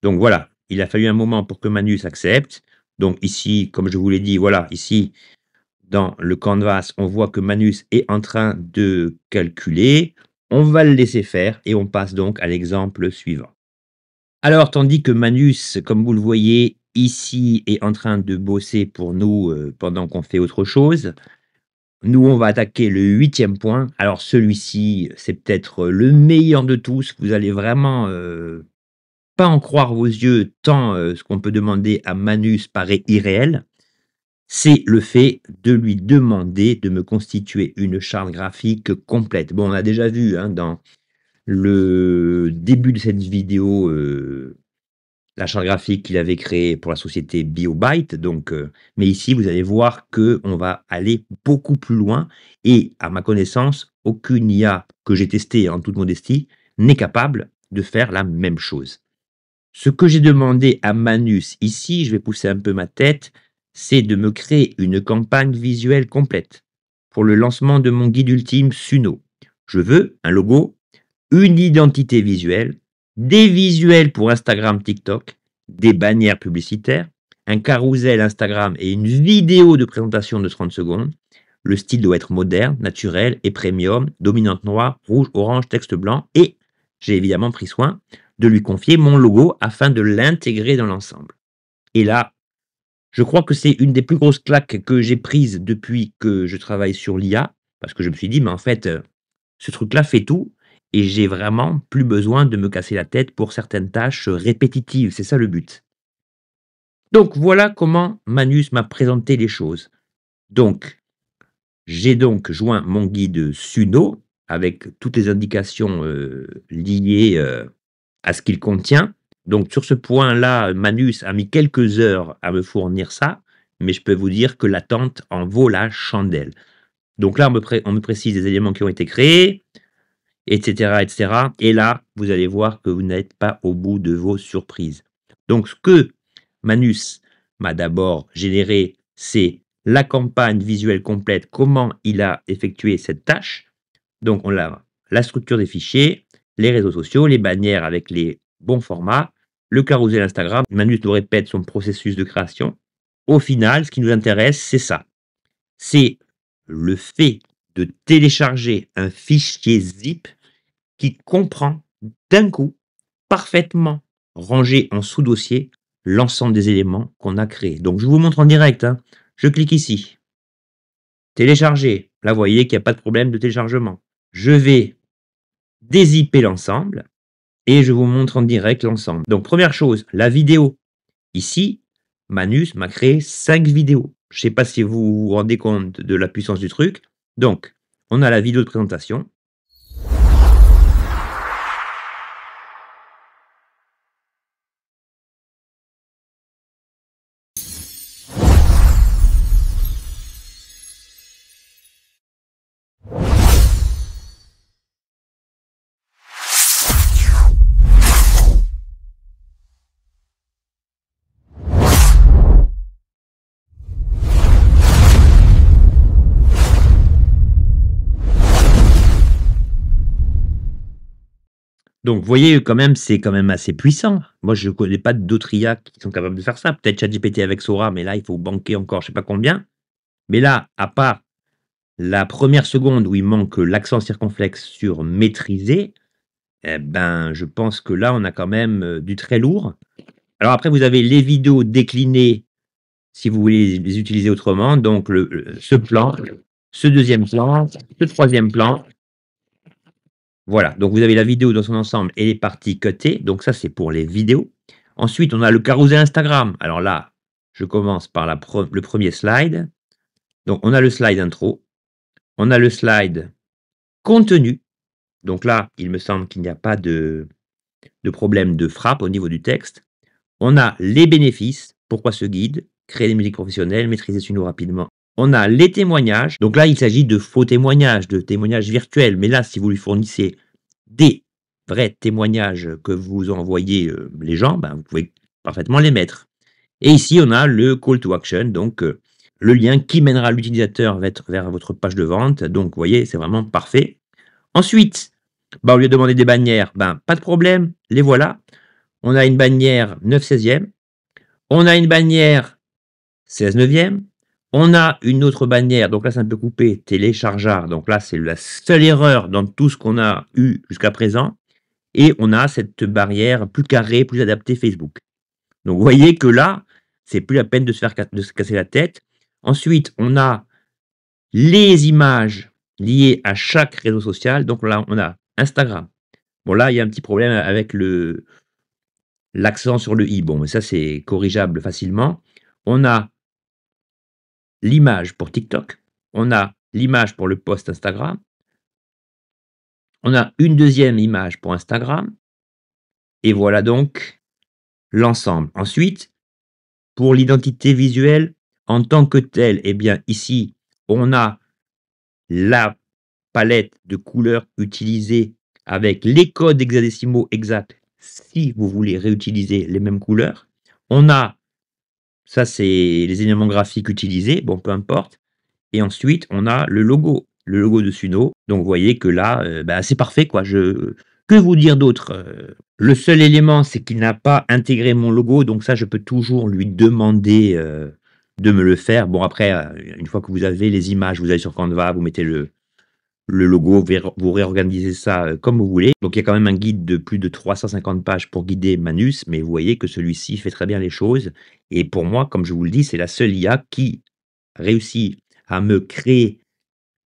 Donc voilà, il a fallu un moment pour que Manus accepte. Donc ici, comme je vous l'ai dit, voilà, ici, dans le canvas, on voit que Manus est en train de calculer. On va le laisser faire et on passe donc à l'exemple suivant. Alors, tandis que Manus, comme vous le voyez, ici, est en train de bosser pour nous pendant qu'on fait autre chose, nous, on va attaquer le 8e point. Alors celui-ci, c'est peut-être le meilleur de tous. Vous allez vraiment pas en croire vos yeux tant ce qu'on peut demander à Manus paraît irréel. C'est le fait de lui demander de me constituer une charte graphique complète. Bon, on a déjà vu hein, dans le début de cette vidéo la charte graphique qu'il avait créée pour la société BioByte. Donc, mais ici, vous allez voir que on va aller beaucoup plus loin. Et à ma connaissance, aucune IA que j'ai testée en toute modestie n'est capable de faire la même chose. Ce que j'ai demandé à Manus ici, je vais pousser un peu ma tête, c'est de me créer une campagne visuelle complète pour le lancement de mon guide ultime Suno. Je veux un logo, une identité visuelle, des visuels pour Instagram, TikTok, des bannières publicitaires, un carrousel Instagram et une vidéo de présentation de 30 secondes. Le style doit être moderne, naturel et premium, dominante noire, rouge, orange, texte blanc et j'ai évidemment pris soin de lui confier mon logo afin de l'intégrer dans l'ensemble. Et là, je crois que c'est une des plus grosses claques que j'ai prises depuis que je travaille sur l'IA, parce que je me suis dit, mais en fait, ce truc-là fait tout et j'ai vraiment plus besoin de me casser la tête pour certaines tâches répétitives. C'est ça le but. Donc voilà comment Manus m'a présenté les choses. Donc, j'ai donc joint mon guide Suno avec toutes les indications liées à ce qu'il contient. Donc sur ce point-là, Manus a mis quelques heures à me fournir ça, mais je peux vous dire que l'attente en vaut la chandelle. Donc là, on me précise les éléments qui ont été créés, etc., etc. Et là, vous allez voir que vous n'êtes pas au bout de vos surprises. Donc, ce que Manus m'a d'abord généré, c'est la campagne visuelle complète, comment il a effectué cette tâche. Donc, on a la structure des fichiers, les réseaux sociaux, les bannières avec les bons formats, le carrousel Instagram. Manus nous répète son processus de création. Au final, ce qui nous intéresse, c'est ça. C'est le fait de télécharger un fichier zip qui comprend d'un coup, parfaitement rangé en sous-dossier, l'ensemble des éléments qu'on a créés. Donc je vous montre en direct, hein. Je clique ici, télécharger. Là, vous voyez qu'il n'y a pas de problème de téléchargement. Je vais dézipper l'ensemble et je vous montre en direct l'ensemble. Donc première chose, la vidéo. Ici, Manus m'a créé 5 vidéos. Je ne sais pas si vous vous rendez compte de la puissance du truc. Donc, on a la vidéo de présentation. Donc, vous voyez, quand même, c'est quand même assez puissant. Moi, je ne connais pas d'autres IA qui sont capables de faire ça. Peut-être ChatGPT avec Sora, mais là, il faut banquer encore je ne sais pas combien. Mais là, à part la première seconde où il manque l'accent circonflexe sur maîtriser, eh ben, je pense que là, on a quand même du très lourd. Alors après, vous avez les vidéos déclinées si vous voulez les utiliser autrement. Donc, ce plan, ce deuxième plan, ce troisième plan. Voilà, donc vous avez la vidéo dans son ensemble et les parties cutées. Donc ça, c'est pour les vidéos. Ensuite, on a le carrousel Instagram. Alors là, je commence par le premier slide. Donc, on a le slide intro, on a le slide contenu. Donc là, il me semble qu'il n'y a pas de problème de frappe au niveau du texte. On a les bénéfices. Pourquoi ce guide? Créer des musiques professionnelles, maîtriser ce nous rapidement. On a les témoignages. Donc là, il s'agit de faux témoignages, de témoignages virtuels. Mais là, si vous lui fournissez des vrais témoignages que vous envoyez les gens, ben, vous pouvez parfaitement les mettre. Et ici, on a le call to action, donc le lien qui mènera l'utilisateur vers votre page de vente. Donc, vous voyez, c'est vraiment parfait. Ensuite, bah, au lieu de demander des bannières, ben, pas de problème, les voilà. On a une bannière 9/16e, on a une bannière 16/9e, on a une autre bannière, donc là c'est un peu coupé, téléchargeable, donc là c'est la seule erreur dans tout ce qu'on a eu jusqu'à présent, et on a cette barrière plus carrée, plus adaptée Facebook. Donc vous voyez que là, c'est plus la peine de se casser la tête. Ensuite, on a les images liées à chaque réseau social, donc là on a Instagram. Bon là, il y a un petit problème avec l'accent sur le i. Bon, mais ça c'est corrigeable facilement. On a l'image pour TikTok, on a l'image pour le post Instagram, on a une deuxième image pour Instagram, et voilà donc l'ensemble. Ensuite, pour l'identité visuelle en tant que telle, eh bien ici, on a la palette de couleurs utilisée avec les codes hexadécimaux exacts si vous voulez réutiliser les mêmes couleurs. On a, ça c'est les éléments graphiques utilisés, bon peu importe. Et ensuite, on a le logo de Suno. Donc, vous voyez que là, bah, c'est parfait, quoi. Que vous dire d'autre? Le seul élément, c'est qu'il n'a pas intégré mon logo, donc ça, je peux toujours lui demander de me le faire. Bon, après, une fois que vous avez les images, vous allez sur Canva, vous mettez le logo, vous réorganisez ça comme vous voulez. Donc, il y a quand même un guide de plus de 350 pages pour guider Manus, mais vous voyez que celui-ci fait très bien les choses. Et pour moi, comme je vous le dis, c'est la seule IA qui réussit à me créer,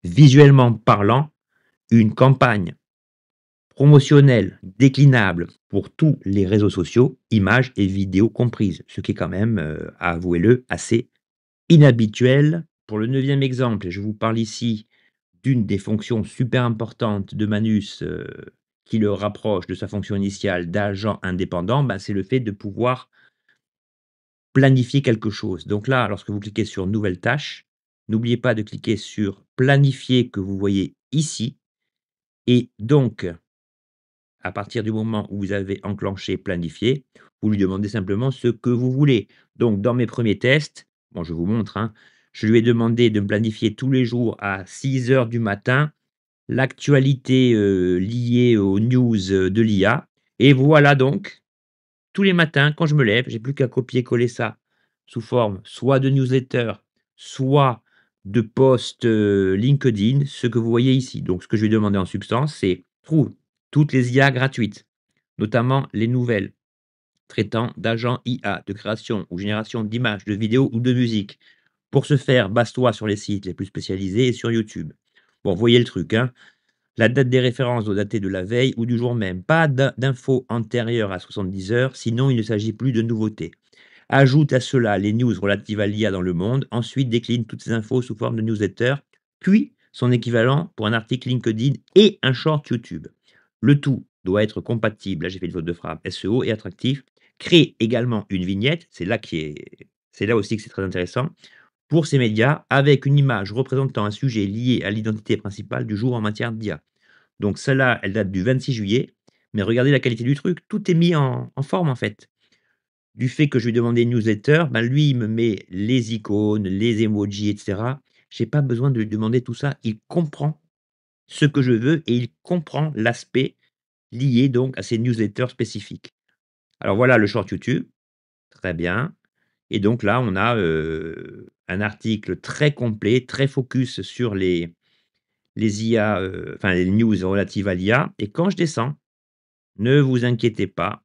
visuellement parlant, une campagne promotionnelle déclinable pour tous les réseaux sociaux, images et vidéos comprises, ce qui est quand même, avouez-le, assez inhabituel. Pour le neuvième exemple, je vous parle ici d'une des fonctions super importantes de Manus, qui le rapproche de sa fonction initiale d'agent indépendant, bah, c'est le fait de pouvoir planifier quelque chose. Donc là, lorsque vous cliquez sur nouvelle tâche, n'oubliez pas de cliquer sur planifier que vous voyez ici, et donc, à partir du moment où vous avez enclenché planifier, vous lui demandez simplement ce que vous voulez. Donc dans mes premiers tests, bon je vous montre, hein, je lui ai demandé de me planifier tous les jours à 6 heures du matin l'actualité, liée aux news, de l'IA, et voilà donc tous les matins, quand je me lève, j'ai plus qu'à copier-coller ça sous forme soit de newsletter, soit de post, LinkedIn, ce que vous voyez ici. Donc ce que je lui ai demandé en substance, c'est: «Trouve toutes les IA gratuites, notamment les nouvelles, traitant d'agents IA, de création ou génération d'images, de vidéos ou de musique. Pour ce faire, base-toi sur les sites les plus spécialisés et sur YouTube». Bon, vous voyez le truc, hein? La date des références doit dater de la veille ou du jour même. Pas d'infos antérieures à 70 heures, sinon il ne s'agit plus de nouveautés. Ajoute à cela les news relatives à l'IA dans le monde. Ensuite, décline toutes ces infos sous forme de newsletter, puis son équivalent pour un article LinkedIn et un short YouTube. Le tout doit être compatible, là j'ai fait une faute de frappe, SEO et attractif. Crée également une vignette, c'est là aussi que c'est très intéressant, pour ces médias avec une image représentant un sujet lié à l'identité principale du jour en matière d'IA. Donc celle-là, elle date du 26 juillet, mais regardez la qualité du truc, tout est mis en forme en fait. Du fait que je lui demandais une newsletter, ben lui, il me met les icônes, les emojis, et cetera. J'ai pas besoin de lui demander tout ça, il comprend ce que je veux et il comprend l'aspect lié donc à ces newsletters spécifiques. Alors voilà le short YouTube, très bien, et donc là, on a, un article très complet, très focus sur les IA, enfin les news relatives à l'IA, et quand je descends, ne vous inquiétez pas,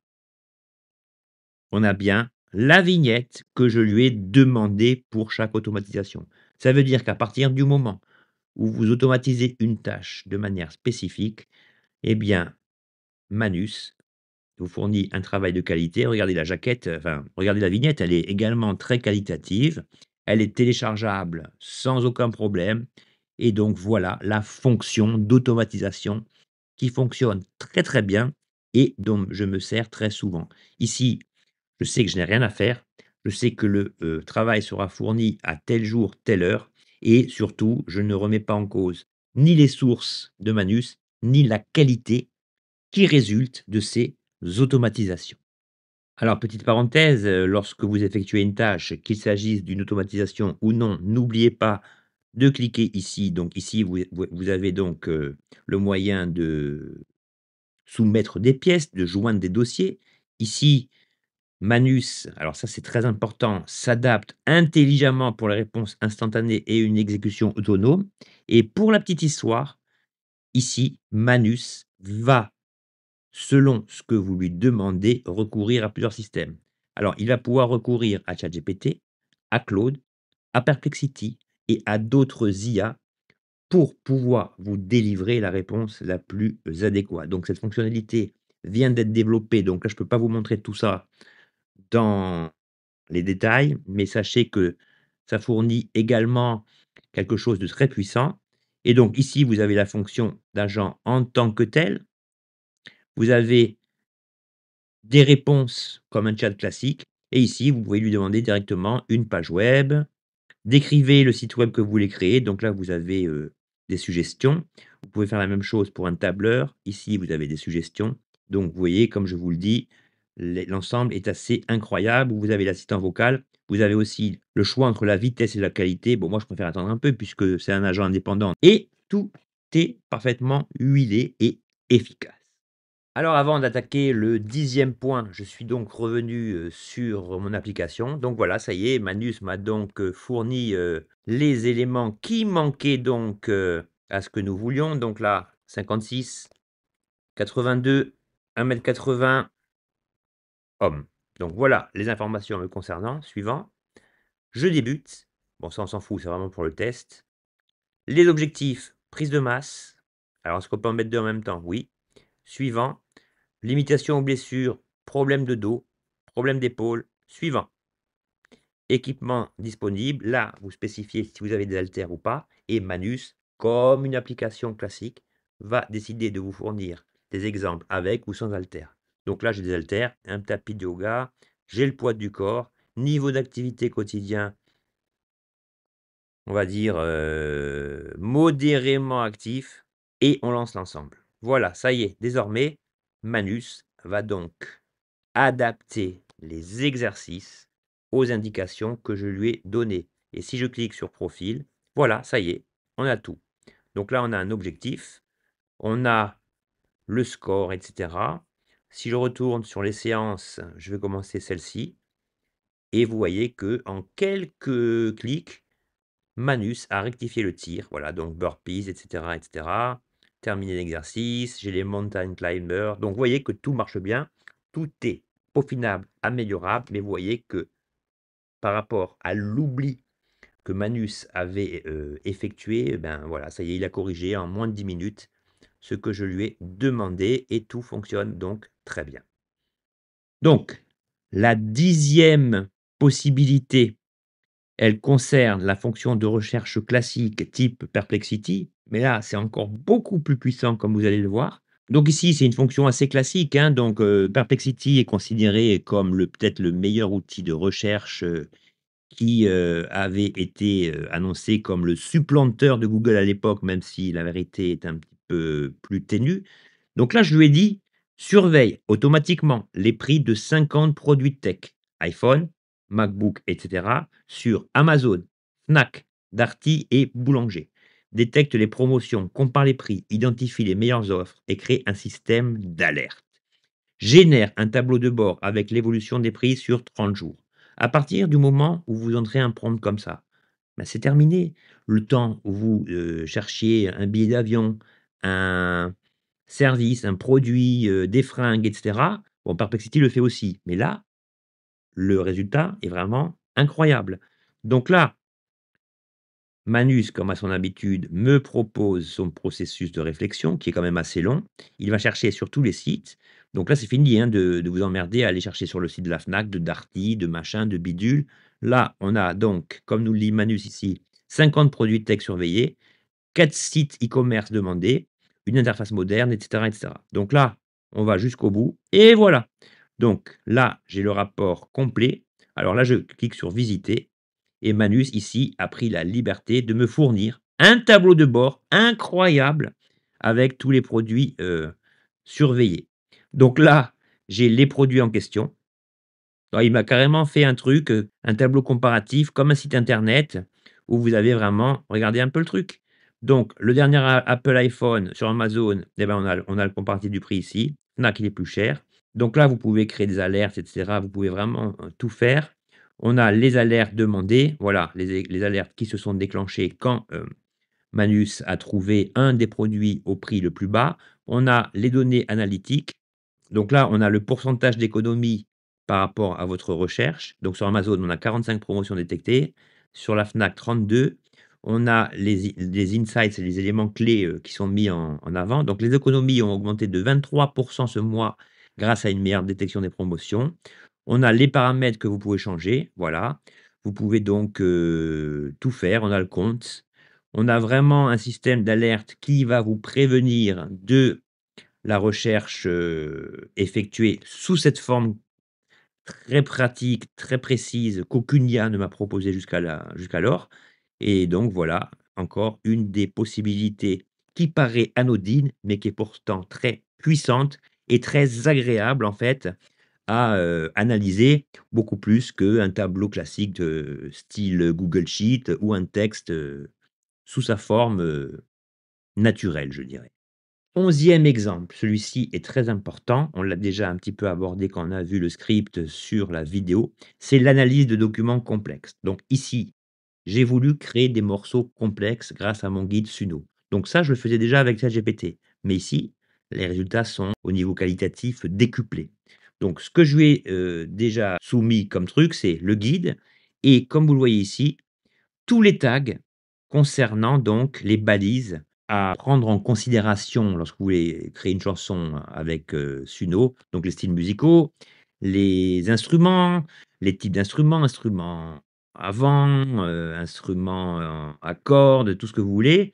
on a bien la vignette que je lui ai demandée pour chaque automatisation. Ça veut dire qu'à partir du moment où vous automatisez une tâche de manière spécifique, eh bien Manus vous fournit un travail de qualité. Regardez la jaquette, enfin, regardez la vignette, elle est également très qualitative. Elle est téléchargeable sans aucun problème et donc voilà la fonction d'automatisation qui fonctionne très, très bien et dont je me sers très souvent. Ici, je sais que je n'ai rien à faire. Je sais que le, travail sera fourni à tel jour, telle heure et surtout, je ne remets pas en cause ni les sources de Manus, ni la qualité qui résulte de ces automatisations. Alors, petite parenthèse, lorsque vous effectuez une tâche, qu'il s'agisse d'une automatisation ou non, n'oubliez pas de cliquer ici. Donc ici, vous avez donc, le moyen de soumettre des pièces, de joindre des dossiers. Ici, Manus, alors ça c'est très important, s'adapte intelligemment pour les réponses instantanées et une exécution autonome. Et pour la petite histoire, ici, Manus va, selon ce que vous lui demandez, recourir à plusieurs systèmes. Alors, il va pouvoir recourir à ChatGPT, à Claude, à Perplexity et à d'autres IA pour pouvoir vous délivrer la réponse la plus adéquate. Donc cette fonctionnalité vient d'être développée, donc là je ne peux pas vous montrer tout ça dans les détails, mais sachez que ça fournit également quelque chose de très puissant et donc ici vous avez la fonction d'agent en tant que tel. Vous avez des réponses comme un chat classique et ici vous pouvez lui demander directement une page web. Décrivez le site web que vous voulez créer. Donc là, vous avez, des suggestions. Vous pouvez faire la même chose pour un tableur. Ici, vous avez des suggestions. Donc vous voyez, comme je vous le dis, l'ensemble est assez incroyable. Vous avez l'assistant vocal. Vous avez aussi le choix entre la vitesse et la qualité. Bon, moi, je préfère attendre un peu puisque c'est un agent indépendant et tout est parfaitement huilé et efficace. Alors avant d'attaquer le 10e point, je suis donc revenu, sur mon application. Donc voilà, ça y est, Manus m'a donc, fourni, les éléments qui manquaient donc, à ce que nous voulions. Donc là, 56, 82, 1,80 m, homme. Donc voilà les informations me concernant. Suivant. Je débute. Bon ça on s'en fout, c'est vraiment pour le test. Les objectifs, prise de masse. Alors est-ce qu'on peut en mettre 2 en même temps? Oui. Suivant. Limitation aux blessures, problème de dos, problème d'épaule. Suivant. Équipement disponible. Là, vous spécifiez si vous avez des haltères ou pas. Et Manus, comme une application classique, va décider de vous fournir des exemples avec ou sans haltères. Donc là, j'ai des haltères, un tapis de yoga, j'ai le poids du corps, niveau d'activité quotidien, on va dire modérément actif, et on lance l'ensemble. Voilà, ça y est, désormais, Manus va donc adapter les exercices aux indications que je lui ai données. Et si je clique sur profil, voilà, ça y est, on a tout. Donc là, on a un objectif, on a le score, etc. Si je retourne sur les séances, je vais commencer celle-ci. Et vous voyez que en quelques clics, Manus a rectifié le tir. Voilà, donc burpees, etc., etc. Terminer l'exercice. J'ai les mountain climbers. Donc, vous voyez que tout marche bien. Tout est peaufinable, améliorable. Mais vous voyez que par rapport à l'oubli que Manus avait effectué, ben voilà, ça y est, il a corrigé en moins de 10 minutes ce que je lui ai demandé et tout fonctionne donc très bien. Donc, la 10e possibilité, elle concerne la fonction de recherche classique type Perplexity, mais là, c'est encore beaucoup plus puissant comme vous allez le voir. Donc ici, c'est une fonction assez classique, hein, donc Perplexity est considéré comme le peut-être le meilleur outil de recherche, qui, avait été, annoncé comme le supplanteur de Google à l'époque, même si la vérité est un petit peu plus ténue. Donc là, je lui ai dit: «Surveille automatiquement les prix de 50 produits tech, iPhone, MacBook et cetera, sur Amazon, Fnac, Darty et Boulanger. Détecte les promotions, compare les prix, identifie les meilleures offres et crée un système d'alerte. Génère un tableau de bord avec l'évolution des prix sur 30 jours. À partir du moment où vous entrez un prompt comme ça, bah, c'est terminé. Le temps où vous, cherchiez un billet d'avion, un service, un produit, des fringues et cetera, bon Perplexity le fait aussi, mais là, le résultat est vraiment incroyable. Donc là, Manus, comme à son habitude, me propose son processus de réflexion qui est quand même assez long. Il va chercher sur tous les sites. Donc là, c'est fini, hein, de vous emmerder à aller chercher sur le site de la Fnac, de Darty, de machin, de bidule. Là, on a donc, comme nous le dit Manus ici, 50 produits tech surveillés, 4 sites e-commerce demandés, une interface moderne, et cetera. Donc là, on va jusqu'au bout et voilà. Donc là, j'ai le rapport complet. Alors là, je clique sur visiter et Manus ici a pris la liberté de me fournir un tableau de bord incroyable avec tous les produits, surveillés. Donc là, j'ai les produits en question. Ah, il m'a carrément fait un truc, un tableau comparatif comme un site internet où vous avez vraiment regardez un peu le truc. Donc le dernier Apple iPhone sur Amazon et ben, on a le comparatif du prix ici. Fnac, il est plus cher. Donc là, vous pouvez créer des alertes et cetera. Vous pouvez vraiment, tout faire. On a les alertes demandées, voilà, les alertes qui se sont déclenchées quand, Manus a trouvé un des produits au prix le plus bas. On a les données analytiques. Donc là, on a le pourcentage d'économie par rapport à votre recherche. Donc sur Amazon, on a 45 promotions détectées. Sur la Fnac, 32. On a les insights, c'est les éléments clés qui sont mis en avant. Donc les économies ont augmenté de 23% ce mois grâce à une meilleure détection des promotions. On a les paramètres que vous pouvez changer. Voilà. Vous pouvez donc tout faire. On a le compte. On a vraiment un système d'alerte qui va vous prévenir de la recherche, effectuée sous cette forme très pratique, très précise qu'aucune IA ne m'a proposée jusqu'alors et donc voilà, encore une des possibilités qui paraît anodine, mais qui est pourtant très puissante et très agréable en fait à, analyser, beaucoup plus qu'un tableau classique de style Google Sheet ou un texte, sous sa forme, naturelle, je dirais. 11e exemple, celui-ci est très important, on l'a déjà un petit peu abordé quand on a vu le script sur la vidéo, c'est l'analyse de documents complexes. Donc ici, j'ai voulu créer des morceaux complexes grâce à mon guide Suno. Donc ça, je le faisais déjà avec ChatGPT, mais ici, les résultats sont au niveau qualitatif décuplés. Donc ce que je lui ai, déjà soumis comme truc, c'est le guide et comme vous le voyez ici, tous les tags concernant donc les balises à prendre en considération lorsque vous voulez créer une chanson avec, Suno, donc les styles musicaux, les instruments, les types d'instruments, instruments à vent, instruments, à cordes, tout ce que vous voulez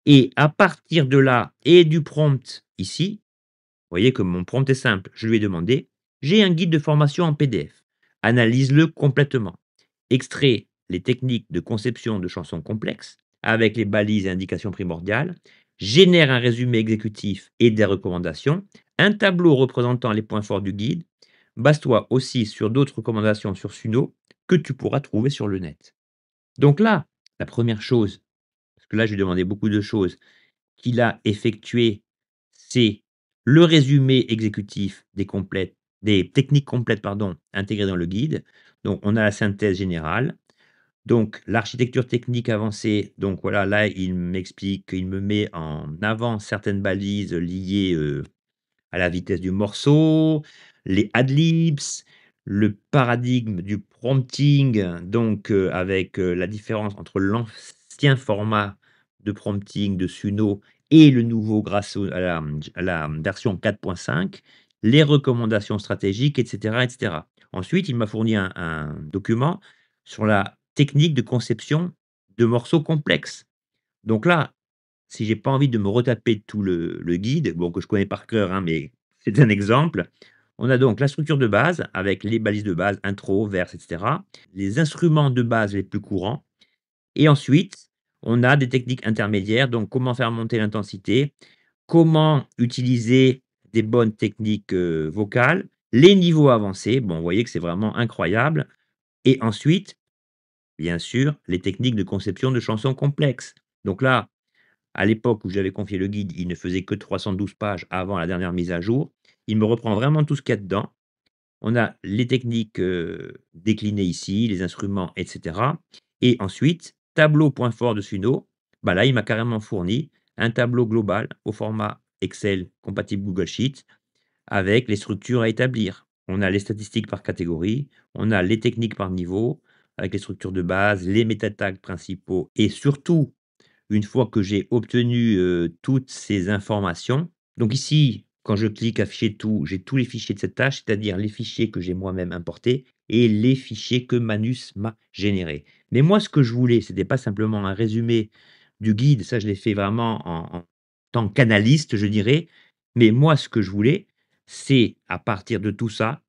et à partir de là et du prompt ici, vous voyez que mon prompt est simple. Je lui ai demandé: «J'ai un guide de formation en PDF. Analyse-le complètement. Extrait les techniques de conception de chansons complexes avec les balises et indications primordiales. Génère un résumé exécutif et des recommandations. Un tableau représentant les points forts du guide. Base-toi aussi sur d'autres recommandations sur Suno que tu pourras trouver sur le net». Donc là, la première chose, parce que là, je lui ai demandé beaucoup de choses qu'il a effectué, c'est le résumé exécutif des techniques complètes, pardon, intégrées dans le guide. Donc on a la synthèse générale, donc l'architecture technique avancée, donc voilà, là, il m'explique, il me met en avant certaines balises liées, à la vitesse du morceau, les ad-libs, le paradigme du prompting, donc avec, la différence entre l'ancien format de prompting de Suno et le nouveau grâce à la version 4.5, les recommandations stratégiques et cetera. Ensuite, il m'a fourni un document sur la technique de conception de morceaux complexes. Donc là, si j'ai pas envie de me retaper tout le guide, bon que je connais par cœur, hein, mais c'est un exemple. On a donc la structure de base avec les balises de base, intro, verse, et cetera. Les instruments de base les plus courants et ensuite, on a des techniques intermédiaires, donc comment faire monter l'intensité, comment utiliser des bonnes techniques, vocales, les niveaux avancés, bon, vous voyez que c'est vraiment incroyable et ensuite, bien sûr, les techniques de conception de chansons complexes. Donc là, à l'époque où j'avais confié le guide, il ne faisait que 312 pages avant la dernière mise à jour. Il me reprend vraiment tout ce qu'il y a dedans. On a les techniques, déclinées ici, les instruments et cetera et ensuite, tableau point fort de Suno, bah, là, il m'a carrément fourni un tableau global au format Excel compatible Google Sheets avec les structures à établir. On a les statistiques par catégorie, on a les techniques par niveau, avec les structures de base, les méta tags principaux et surtout une fois que j'ai obtenu, toutes ces informations, donc ici, quand je clique afficher tout, j'ai tous les fichiers de cette tâche, c'est-à-dire les fichiers que j'ai moi-même importés et les fichiers que Manus m'a générés. Mais moi, ce que je voulais, c'était pas simplement un résumé du guide, ça je l'ai fait vraiment en tant qu'analyste, je dirais. Mais moi, ce que je voulais, c'est à partir de tout ça,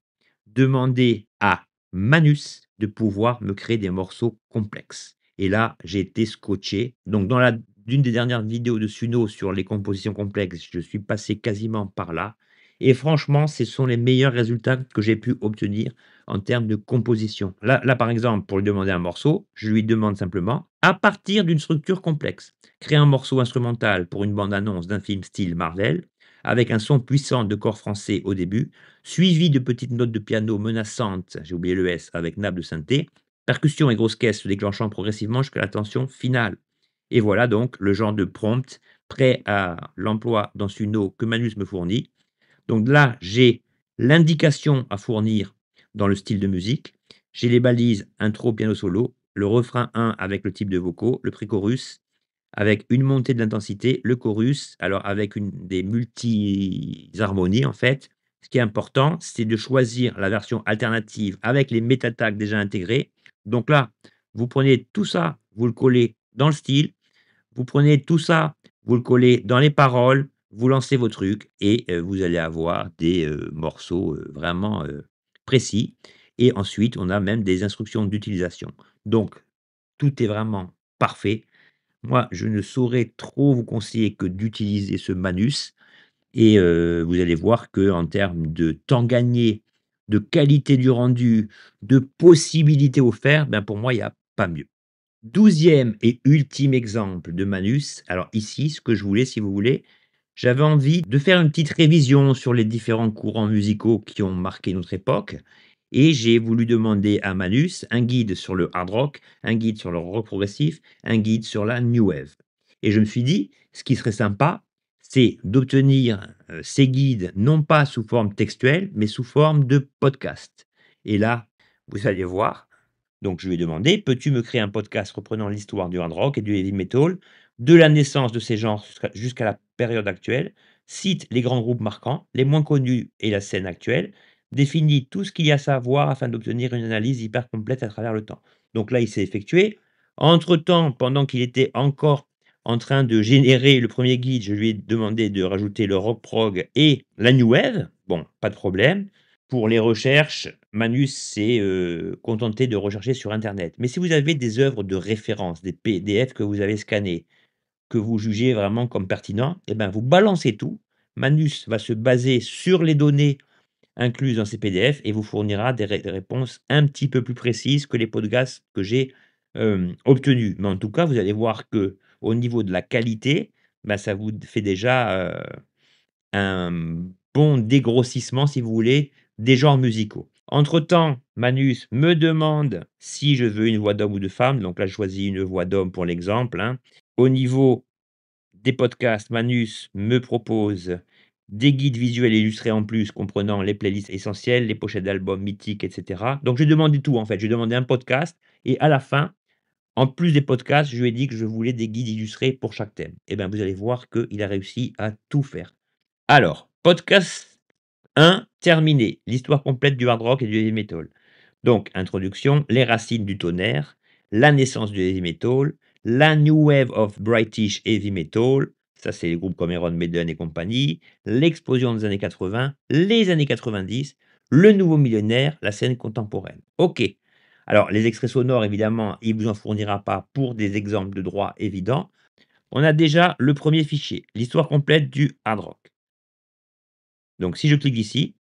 demander à Manus de pouvoir me créer des morceaux complexes. Et là, j'ai été scotché. Donc dans la d'une des dernières vidéos de Suno sur les compositions complexes, je suis passé quasiment par là et franchement, ce sont les meilleurs résultats que j'ai pu obtenir en termes de composition. Là, par exemple, pour lui demander un morceau, je lui demande simplement, à partir d'une structure complexe, créer un morceau instrumental pour une bande-annonce d'un film style Marvel, avec un son puissant de corps français au début, suivi de petites notes de piano menaçantes, j'ai oublié le S, avec nappe de synthé, percussions et grosses caisses se déclenchant progressivement jusqu'à la tension finale. Et voilà donc le genre de prompt prêt à l'emploi dans Suno que Manus me fournit. Donc là, j'ai l'indication à fournir dans le style de musique. J'ai les balises intro, piano solo, le refrain 1 avec le type de vocaux, le pré-chorus avec une montée de l'intensité, le chorus, alors avec des multi-harmonies en fait. Ce qui est important, c'est de choisir la version alternative avec les méta-tags déjà intégrés. Donc là, vous prenez tout ça, vous le collez dans le style, vous prenez tout ça, vous le collez dans les paroles, vous lancez vos trucs et vous allez avoir des, morceaux, vraiment, précis et ensuite on a même des instructions d'utilisation. Donc tout est vraiment parfait. Moi, je ne saurais trop vous conseiller que d'utiliser ce Manus et vous allez voir que en termes de temps gagné, de qualité du rendu, de possibilités offertes, ben, pour moi, il y a pas mieux. 12e et ultime exemple de Manus. Alors ici, ce que je voulais, si vous voulez, j'avais envie de faire une petite révision sur les différents courants musicaux qui ont marqué notre époque et j'ai voulu demander à Manus un guide sur le hard rock, un guide sur le rock progressif, un guide sur la new wave. Et je me suis dit, ce qui serait sympa, c'est d'obtenir, ces guides non pas sous forme textuelle, mais sous forme de podcast. Et là, vous allez voir, donc je lui ai demandé: «Peux-tu me créer un podcast reprenant l'histoire du hard rock et du heavy metal, de la naissance de ces genres jusqu'à la période actuelle? Cite les grands groupes marquants, les moins connus et la scène actuelle. Définis tout ce qu'il y a à savoir afin d'obtenir une analyse hyper complète à travers le temps». Donc là, il s'est effectué. Entre-temps, pendant qu'il était encore en train de générer le premier guide, je lui ai demandé de rajouter le rock prog et la new wave. Bon, pas de problème. Pour les recherches, Manus s'est, contenté de rechercher sur internet. Mais si vous avez des œuvres de référence, des PDF que vous avez scannés, que vous jugez vraiment comme pertinents, et ben, vous balancez tout. Manus va se baser sur les données incluses dans ces PDF et vous fournira des réponses un petit peu plus précises que les podcasts que j'ai, obtenus. Mais en tout cas, vous allez voir que au niveau de la qualité, bah, ça vous fait déjà, un bon dégrossissement, si vous voulez, des genres musicaux. Entre-temps, Manus me demande si je veux une voix d'homme ou de femme. Donc là, je choisis une voix d'homme pour l'exemple, hein. Au niveau des podcasts, Manus me propose des guides visuels illustrés en plus, comprenant les playlists essentielles, les pochettes d'albums mythiques, et cetera. Donc j'ai demandé tout en fait. J'ai demandé un podcast et à la fin, en plus des podcasts, je lui ai dit que je voulais des guides illustrés pour chaque thème. Et bien, vous allez voir qu'il a réussi à tout faire. Alors, podcast 1 terminé, l'histoire complète du hard rock et du heavy metal. Donc, introduction, les racines du tonnerre, la naissance du heavy metal, la new wave of British heavy metal, ça c'est les groupes comme Iron Maiden et compagnie, l'explosion des années 80, les années 90, le nouveau millénaire, la scène contemporaine. OK. Alors, les extraits sonores, évidemment, il vous en fournira pas pour des exemples de droit évidents. On a déjà le premier fichier, l'histoire complète du hard rock. Donc, si je clique ici,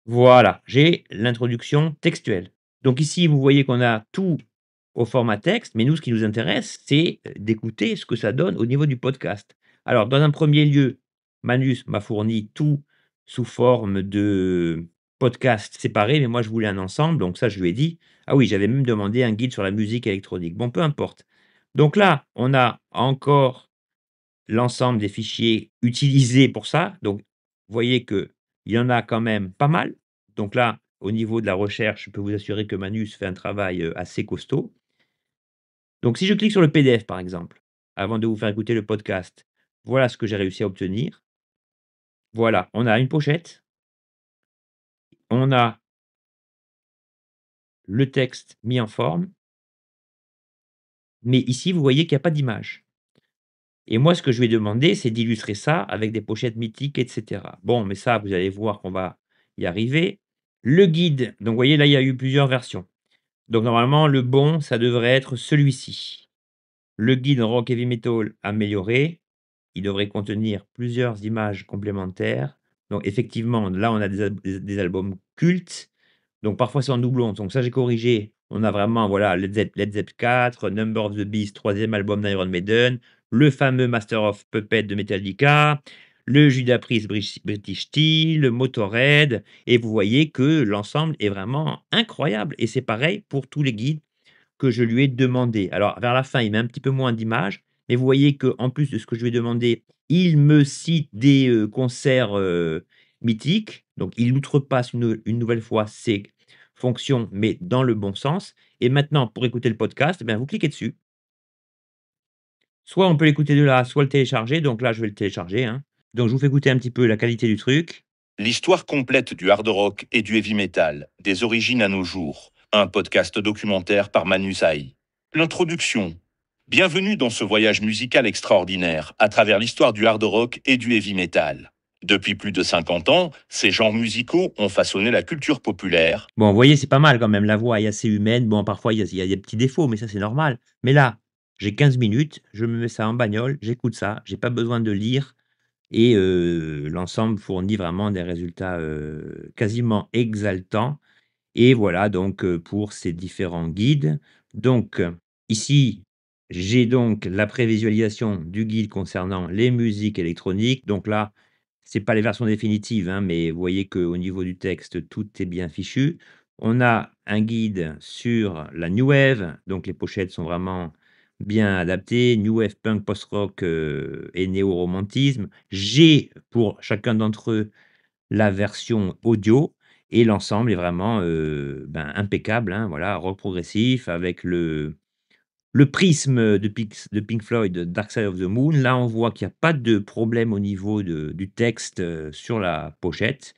voilà, j'ai l'introduction textuelle. Donc ici, vous voyez qu'on a tout au format texte, mais nous, ce qui nous intéresse, c'est, d'écouter ce que ça donne au niveau du podcast. Alors, dans un premier lieu, Manus m'a fourni tout sous forme de podcast séparé, mais moi, je voulais un ensemble, donc ça, je lui ai dit. Ah oui, j'avais même demandé un guide sur la musique électronique. Bon, peu importe. Donc là, on a encore l'ensemble des fichiers utilisés pour ça. Donc, vous voyez qu'il y en a quand même pas mal. Donc là, au niveau de la recherche, je peux vous assurer que Manus fait un travail, assez costaud. Donc si je clique sur le PDF, par exemple, avant de vous faire écouter le podcast, voilà ce que j'ai réussi à obtenir. Voilà, on a une pochette, on a le texte mis en forme, mais ici, vous voyez qu'il y a pas d'image et moi, ce que je vais demander, c'est d'illustrer ça avec des pochettes mythiques et cetera. Bon, mais ça, vous allez voir qu'on va y arriver. Le guide, donc vous voyez, là, il y a eu plusieurs versions. Donc normalement, le bon, ça devrait être celui-ci. Le guide rock heavy metal amélioré, il devrait contenir plusieurs images complémentaires. Donc effectivement, là, on a des albums cultes. Donc parfois, c'est en doublon. Donc ça, j'ai corrigé. On a vraiment, voilà, Led Zepp 4, Number of the Beast, troisième album d'Iron Maiden, le fameux Master of Puppets de Metallica, le Judas Priest British Steel, le Motorhead. Et vous voyez que l'ensemble est vraiment incroyable. Et c'est pareil pour tous les guides que je lui ai demandé. Alors, vers la fin, il met un petit peu moins d'images, mais vous voyez qu'en plus de ce que je lui ai demandé, il me cite des, concerts, mythiques. Donc il outrepasse une nouvelle fois ses fonctions, mais dans le bon sens. Et maintenant, pour écouter le podcast, eh bien, vous cliquez dessus. Soit on peut l'écouter de là, soit le télécharger. Donc là, je vais le télécharger, hein. Donc je vous fais écouter un petit peu la qualité du truc. L'histoire complète du hard rock et du heavy metal, des origines à nos jours. Un podcast documentaire par Manu Saï. L'introduction. Bienvenue dans ce voyage musical extraordinaire à travers l'histoire du hard rock et du heavy metal. Depuis plus de 50 ans, ces genres musicaux ont façonné la culture populaire. Bon, vous voyez, c'est pas mal quand même, la voix est assez humaine. Bon, parfois, il y a des petits défauts, mais ça, c'est normal. Mais là, j'ai 15 minutes, je me mets ça en bagnole, j'écoute ça, j'ai pas besoin de lire et l'ensemble fournit vraiment des résultats, quasiment exaltants et voilà donc, pour ces différents guides. Donc, ici, j'ai donc la prévisualisation du guide concernant les musiques électroniques. Donc là, c'est pas les versions définitives, hein, mais vous voyez qu'au niveau du texte, tout est bien fichu. On a un guide sur la new wave, donc les pochettes sont vraiment bien adaptées. New wave, punk, post-rock, et néo-romantisme. J'ai pour chacun d'entre eux la version audio et l'ensemble est vraiment, ben, impeccable, hein, voilà, rock progressif avec le prisme de Pink Floyd, Dark Side of the Moon. Là, on voit qu'il y a pas de problème au niveau du texte, sur la pochette.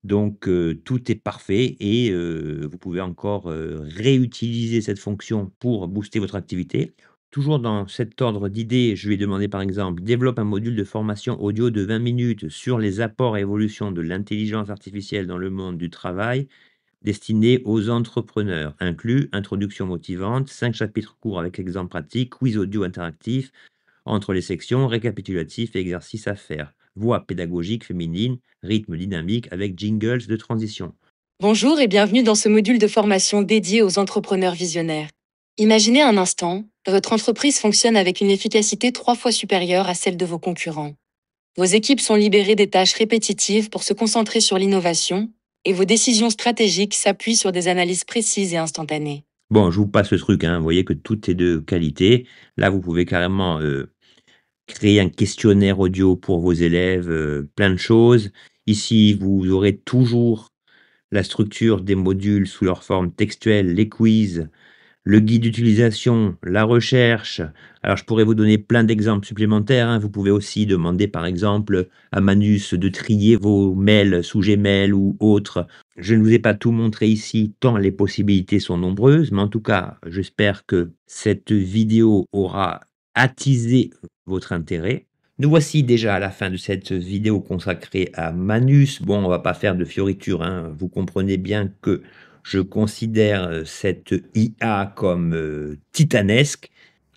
Donc, tout est parfait et vous pouvez encore, réutiliser cette fonction pour booster votre activité. Toujours dans cet ordre d'idées, je lui ai demandé par exemple: «Développe un module de formation audio de 20 minutes sur les apports et évolutions de l'intelligence artificielle dans le monde du travail, destiné aux entrepreneurs, inclus introduction motivante, 5 chapitres courts avec exemples pratiques, quiz audio interactif entre les sections, récapitulatif et exercices à faire, voix pédagogique féminine, rythme dynamique avec jingles de transition». Bonjour et bienvenue dans ce module de formation dédié aux entrepreneurs visionnaires. Imaginez un instant, votre entreprise fonctionne avec une efficacité 3 fois supérieure à celle de vos concurrents. Vos équipes sont libérées des tâches répétitives pour se concentrer sur l'innovation et vos décisions stratégiques s'appuient sur des analyses précises et instantanées. Bon, je vous passe le truc, hein, vous voyez que tout est de qualité. Là, vous pouvez carrément, créer un questionnaire audio pour vos élèves, plein de choses. Ici, vous aurez toujours la structure des modules sous leur forme textuelle, les quiz, le guide d'utilisation, la recherche. Alors, je pourrais vous donner plein d'exemples supplémentaires, hein. Vous pouvez aussi demander, par exemple, à Manus de trier vos mails sous Gmail ou autres. Je ne vous ai pas tout montré ici, tant les possibilités sont nombreuses, mais en tout cas, j'espère que cette vidéo aura attisé votre intérêt. Nous voici déjà à la fin de cette vidéo consacrée à Manus. Bon, on va pas faire de fioritures, hein. Vous comprenez bien que je considère, cette IA comme, titanesque.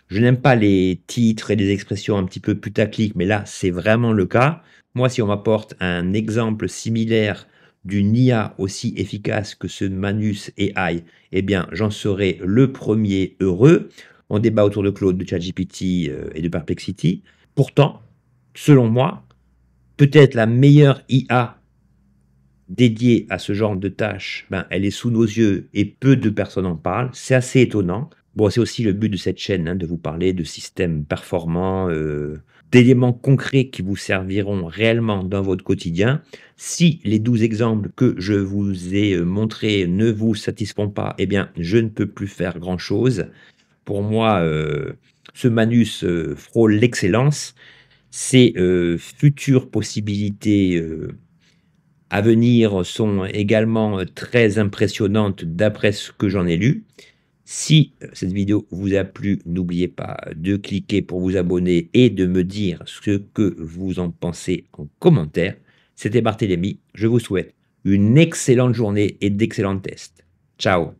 Je n'aime pas les titres et les expressions un petit peu putaclic, mais là, c'est vraiment le cas. Moi, si on m'apporte un exemple similaire d'une IA aussi efficace que ce Manus AI, eh bien, j'en serai le premier heureux. On débat autour de Claude, de ChatGPT, et de Perplexity. Pourtant, selon moi, peut-être la meilleure IA dédiée à ce genre de tâches, ben, elle est sous nos yeux et peu de personnes en parlent. C'est assez étonnant. Bon, c'est aussi le but de cette chaîne, hein, de vous parler de systèmes performants, d'éléments concrets qui vous serviront réellement dans votre quotidien. Si les 12 exemples que je vous ai montrés ne vous satisfont pas, eh bien, je ne peux plus faire grand-chose. Pour moi, ce Manus frôle l'excellence. Ces, futures possibilités, à venir sont également, très impressionnantes d'après ce que j'en ai lu. Si, cette vidéo vous a plu, n'oubliez pas de cliquer pour vous abonner et de me dire ce que vous en pensez en commentaire. C'était Barthélémy, je vous souhaite une excellente journée et d'excellents tests. Ciao.